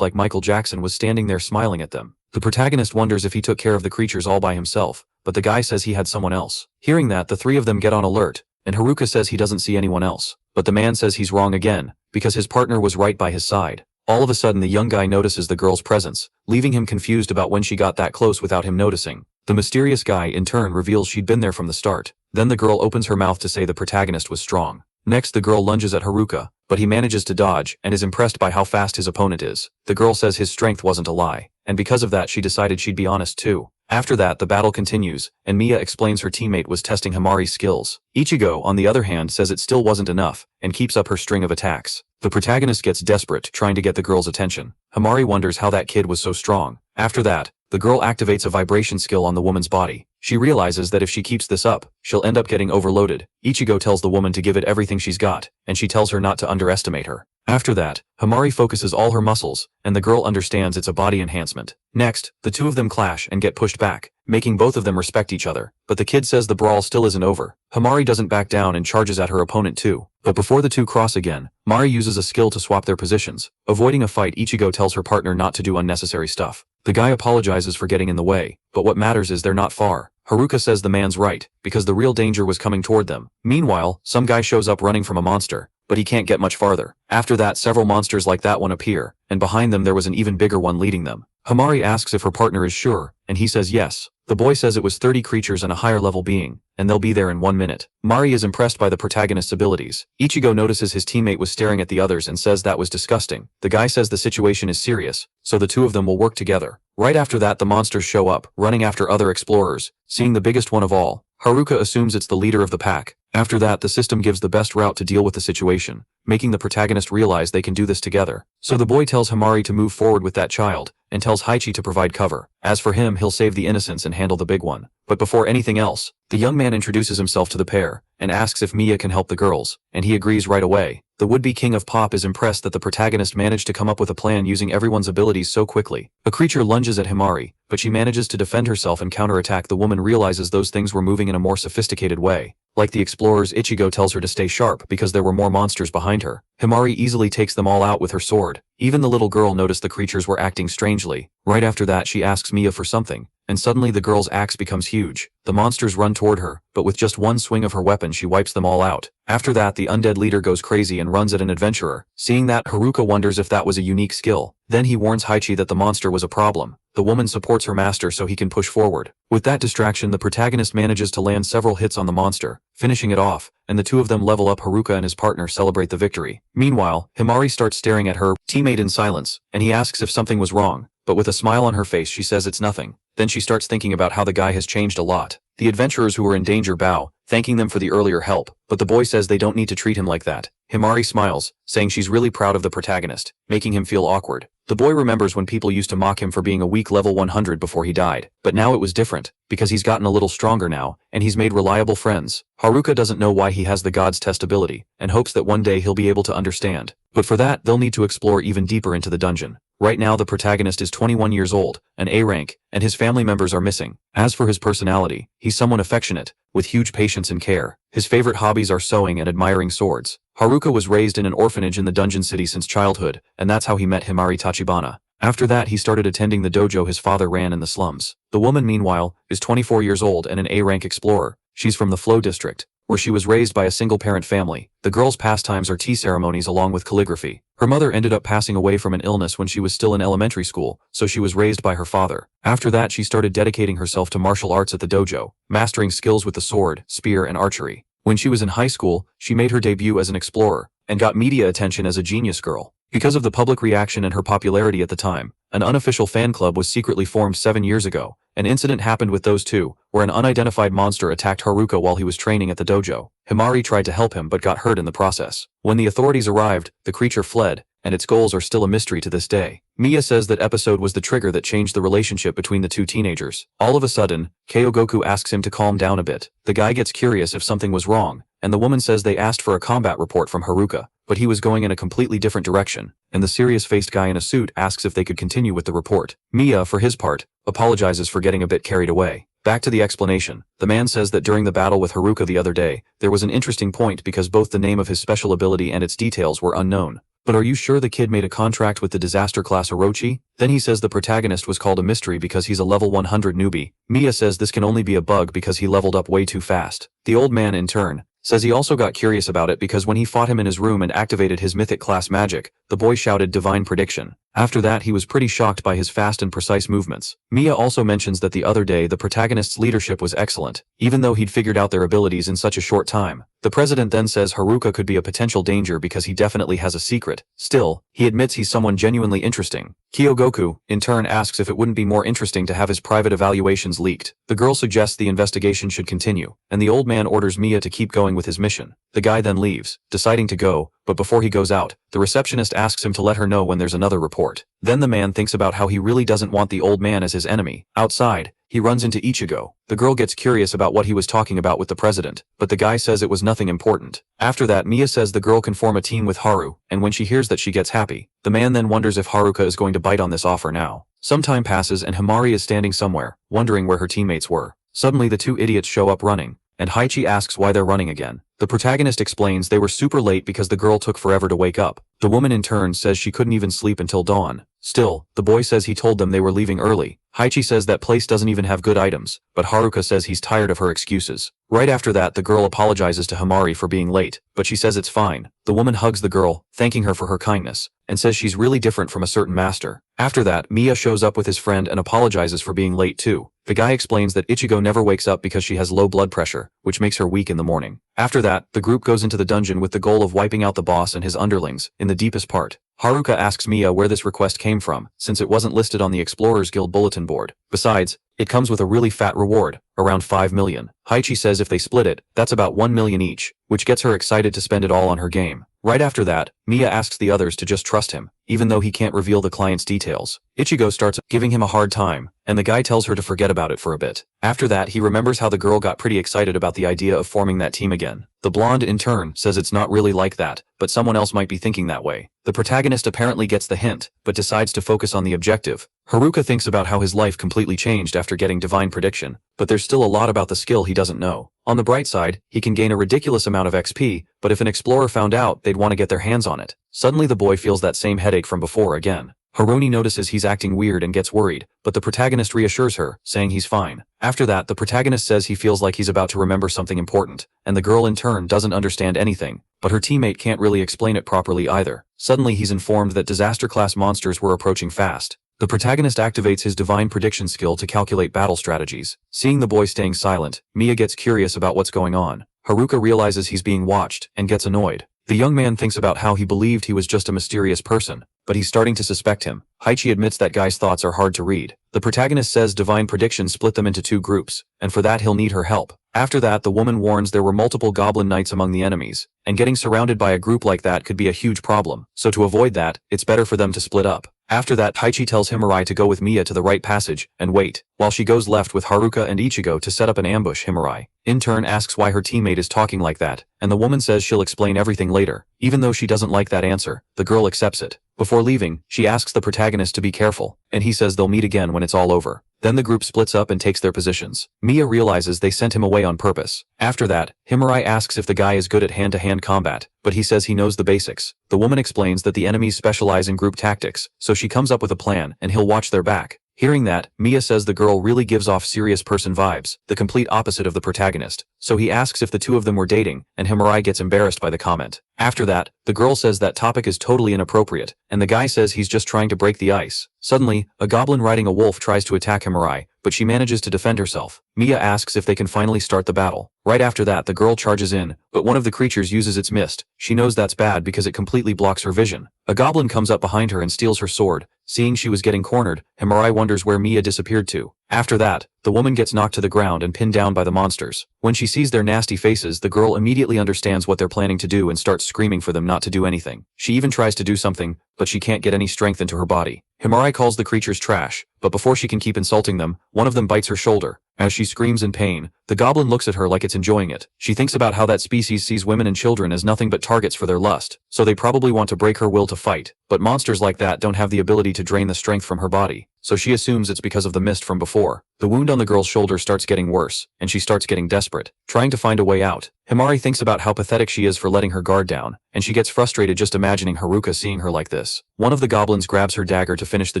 like Michael Jackson was standing there smiling at them. The protagonist wonders if he took care of the creatures all by himself, but the guy says he had someone else. Hearing that, the 3 of them get on alert, and Haruka says he doesn't see anyone else. But the man says he's wrong again, because his partner was right by his side. All of a sudden the young guy notices the girl's presence, leaving him confused about when she got that close without him noticing. The mysterious guy in turn reveals she'd been there from the start. Then the girl opens her mouth to say the protagonist was strong. Next the girl lunges at Haruka, but he manages to dodge and is impressed by how fast his opponent is. The girl says his strength wasn't a lie, and because of that she decided she'd be honest too. After that the battle continues, and Mia explains her teammate was testing Himari's skills. Ichigo, on the other hand, says it still wasn't enough, and keeps up her string of attacks. The protagonist gets desperate, trying to get the girl's attention. Himari wonders how that kid was so strong. After that, the girl activates a vibration skill on the woman's body. She realizes that if she keeps this up, she'll end up getting overloaded. Ichigo tells the woman to give it everything she's got, and she tells her not to underestimate her. After that, Himari focuses all her muscles, and the girl understands it's a body enhancement. Next, the 2 of them clash and get pushed back, making both of them respect each other. But the kid says the brawl still isn't over. Himari doesn't back down and charges at her opponent too. But before the 2 cross again, Mari uses a skill to swap their positions. Avoiding a fight, Ichigo tells her partner not to do unnecessary stuff. The guy apologizes for getting in the way, but what matters is they're not far. Haruka says the man's right, because the real danger was coming toward them. Meanwhile, some guy shows up running from a monster, but he can't get much farther. After that, several monsters like that one appear, and behind them there was an even bigger one leading them. Himari asks if her partner is sure, and he says yes. The boy says it was 30 creatures and a higher level being, and they'll be there in 1 minute. Mari is impressed by the protagonist's abilities. Ichigo notices his teammate was staring at the others and says that was disgusting. The guy says the situation is serious, so the 2 of them will work together. Right after that, the monsters show up, running after other explorers. Seeing the biggest one of all, Haruka assumes it's the leader of the pack. After that, the system gives the best route to deal with the situation, making the protagonist realize they can do this together. So the boy tells Himari to move forward with that child, and tells Haichi to provide cover. As for him, he'll save the innocents and handle the big one. But before anything else, the young man introduces himself to the pair, and asks if Mia can help the girls, and he agrees right away. The would-be king of pop is impressed that the protagonist managed to come up with a plan using everyone's abilities so quickly. A creature lunges at Himari, but she manages to defend herself and counterattack. The woman realizes those things were moving in a more sophisticated way. Like the explorers, Ichigo tells her to stay sharp because there were more monsters behind her. Himari easily takes them all out with her sword. Even the little girl noticed the creatures were acting strangely. Right after that, she asks Mia for something, and suddenly the girl's axe becomes huge. The monsters run toward her, but with just one swing of her weapon she wipes them all out. After that, the undead leader goes crazy and runs at an adventurer. Seeing that, Haruka wonders if that was a unique skill. Then he warns Haichi that the monster was a problem. The woman supports her master so he can push forward. With that distraction, the protagonist manages to land several hits on the monster, finishing it off, and the 2 of them level up. Haruka and his partner celebrate the victory. Meanwhile, Himari starts staring at her teammate in silence, and he asks if something was wrong, but with a smile on her face she says it's nothing. Then she starts thinking about how the guy has changed a lot. The adventurers who were in danger bow, thanking them for the earlier help, but the boy says they don't need to treat him like that. Himari smiles, saying she's really proud of the protagonist, making him feel awkward. The boy remembers when people used to mock him for being a weak level 100 before he died, but now it was different, because he's gotten a little stronger now, and he's made reliable friends. Haruka doesn't know why he has the god's test ability, and hopes that one day he'll be able to understand. But for that, they'll need to explore even deeper into the dungeon. Right now the protagonist is 21 years old, an A rank, and his family members are missing. As for his personality, he's someone affectionate, with huge patience and care. His favorite hobbies are sewing and admiring swords. Haruka was raised in an orphanage in the dungeon city since childhood, and that's how he met Himari Tachibana. After that he started attending the dojo his father ran in the slums. The woman, meanwhile, is 24 years old and an A-rank explorer. She's from the Flow district, where she was raised by a single-parent family. The girl's pastimes are tea ceremonies along with calligraphy. Her mother ended up passing away from an illness when she was still in elementary school, so she was raised by her father. After that she started dedicating herself to martial arts at the dojo, mastering skills with the sword, spear, and archery. When she was in high school, she made her debut as an explorer, and got media attention as a genius girl. Because of the public reaction and her popularity at the time, an unofficial fan club was secretly formed 7 years ago. An incident happened with those two, where an unidentified monster attacked Haruka while he was training at the dojo. Himari tried to help him but got hurt in the process. When the authorities arrived, the creature fled, and its goals are still a mystery to this day. Miya says that episode was the trigger that changed the relationship between the two teenagers. All of a sudden, Kyogoku asks him to calm down a bit. The guy gets curious if something was wrong, and the woman says they asked for a combat report from Haruka, but he was going in a completely different direction, and the serious-faced guy in a suit asks if they could continue with the report. Miya, for his part, apologizes for getting a bit carried away. Back to the explanation, the man says that during the battle with Haruka the other day, there was an interesting point because both the name of his special ability and its details were unknown. But are you sure the kid made a contract with the disaster class Orochi? Then he says the protagonist was called a mystery because he's a level 100 newbie. Miya says this can only be a bug because he leveled up way too fast. The old man, in turn, says he also got curious about it because when he fought him in his room and activated his mythic class magic, the boy shouted divine prediction. After that he was pretty shocked by his fast and precise movements. Miya also mentions that the other day the protagonist's leadership was excellent, even though he'd figured out their abilities in such a short time. The president then says Haruka could be a potential danger because he definitely has a secret. Still, he admits he's someone genuinely interesting. Kyogoku, in turn, asks if it wouldn't be more interesting to have his private evaluations leaked. The girl suggests the investigation should continue, and the old man orders Miya to keep going with his mission. The guy then leaves, deciding to go, but before he goes out, the receptionist asks him to let her know when there's another report. Then the man thinks about how he really doesn't want the old man as his enemy. Outside, he runs into Ichigo. The girl gets curious about what he was talking about with the president, but the guy says it was nothing important. After that, Miya says the girl can form a team with Haru, and when she hears that she gets happy. The man then wonders if Haruka is going to bite on this offer now. Some time passes and Himari is standing somewhere, wondering where her teammates were. Suddenly the two idiots show up running, and Haichi asks why they're running again. The protagonist explains they were super late because the girl took forever to wake up. The woman in turn says she couldn't even sleep until dawn. Still, the boy says he told them they were leaving early. Haichi says that place doesn't even have good items, but Haruka says he's tired of her excuses. Right after that, the girl apologizes to Himari for being late, but she says it's fine. The woman hugs the girl, thanking her for her kindness, and says she's really different from a certain master. After that, Miya shows up with his friend and apologizes for being late too. The guy explains that Ichigo never wakes up because she has low blood pressure, which makes her weak in the morning. After that, the group goes into the dungeon with the goal of wiping out the boss and his underlings, in the deepest part. Haruka asks Miya where this request came from, since it wasn't listed on the Explorers Guild bulletin board. Besides, it comes with a really fat reward, around 5 million. Haichi says if they split it, that's about 1 million each, which gets her excited to spend it all on her game. Right after that, Miya asks the others to just trust him, even though he can't reveal the client's details. Ichigo starts giving him a hard time, and the guy tells her to forget about it for a bit. After that, he remembers how the girl got pretty excited about the idea of forming that team again. The blonde, in turn, says it's not really like that, but someone else might be thinking that way. The protagonist apparently gets the hint, but decides to focus on the objective. Haruka thinks about how his life completely changed after getting divine prediction, but there's still a lot about the skill he doesn't know. On the bright side, he can gain a ridiculous amount of XP, but if an explorer found out, they'd want to get their hands on it. Suddenly the boy feels that same headache from before again. Haroni notices he's acting weird and gets worried, but the protagonist reassures her, saying he's fine. After that, the protagonist says he feels like he's about to remember something important, and the girl in turn doesn't understand anything, but her teammate can't really explain it properly either. Suddenly he's informed that disaster-class monsters were approaching fast. The protagonist activates his divine prediction skill to calculate battle strategies. Seeing the boy staying silent, Miya gets curious about what's going on. Haruka realizes he's being watched, and gets annoyed. The young man thinks about how he believed he was just a mysterious person, but he's starting to suspect him. Haichi admits that guy's thoughts are hard to read. The protagonist says divine prediction split them into 2 groups, and for that he'll need her help. After that, the woman warns there were multiple goblin knights among the enemies, and getting surrounded by a group like that could be a huge problem, so to avoid that, it's better for them to split up. After that, Haichi tells Himari to go with Miya to the right passage, and wait, while she goes left with Haruka and Ichigo to set up an ambush. Himari, in turn, asks why her teammate is talking like that, and the woman says she'll explain everything later. Even though she doesn't like that answer, the girl accepts it. Before leaving, she asks the protagonist to be careful, and he says they'll meet again when it's all over. Then the group splits up and takes their positions. Mia realizes they sent him away on purpose. After that, Himari asks if the guy is good at hand-to-hand combat, but he says he knows the basics. The woman explains that the enemies specialize in group tactics, so she comes up with a plan and he'll watch their back. Hearing that, Mia says the girl really gives off serious person vibes, the complete opposite of the protagonist. So he asks if the two of them were dating, and Himari gets embarrassed by the comment. After that, the girl says that topic is totally inappropriate, and the guy says he's just trying to break the ice. Suddenly, a goblin riding a wolf tries to attack Himari, but she manages to defend herself. Mia asks if they can finally start the battle. Right after that, the girl charges in, but one of the creatures uses its mist. She knows that's bad because it completely blocks her vision. A goblin comes up behind her and steals her sword. Seeing she was getting cornered, Himari wonders where Mia disappeared to. After that, the woman gets knocked to the ground and pinned down by the monsters. When she sees their nasty faces, the girl immediately understands what they're planning to do and starts screaming for them not to do anything. She even tries to do something, but she can't get any strength into her body. Himari calls the creatures trash, but before she can keep insulting them, one of them bites her shoulder. As she screams in pain, the goblin looks at her like it's enjoying it. She thinks about how that species sees women and children as nothing but targets for their lust, so they probably want to break her will to fight. But monsters like that don't have the ability to drain the strength from her body, so she assumes it's because of the mist from before. The wound on the girl's shoulder starts getting worse, and she starts getting desperate, trying to find a way out. Himari thinks about how pathetic she is for letting her guard down, and she gets frustrated just imagining Haruka seeing her like this. One of the goblins grabs her dagger to finish the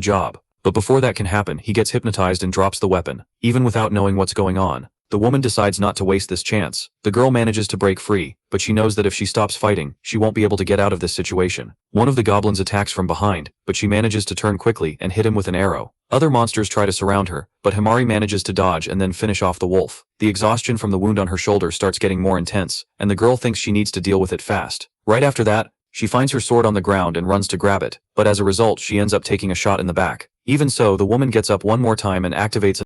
job, but before that can happen, he gets hypnotized and drops the weapon. Even without knowing what's going on, the woman decides not to waste this chance. The girl manages to break free, but she knows that if she stops fighting, she won't be able to get out of this situation. One of the goblins attacks from behind, but she manages to turn quickly and hit him with an arrow. Other monsters try to surround her, but Himari manages to dodge and then finish off the wolf. The exhaustion from the wound on her shoulder starts getting more intense, and the girl thinks she needs to deal with it fast. Right after that, she finds her sword on the ground and runs to grab it, but as a result she ends up taking a shot in the back. Even so, the woman gets up one more time and activates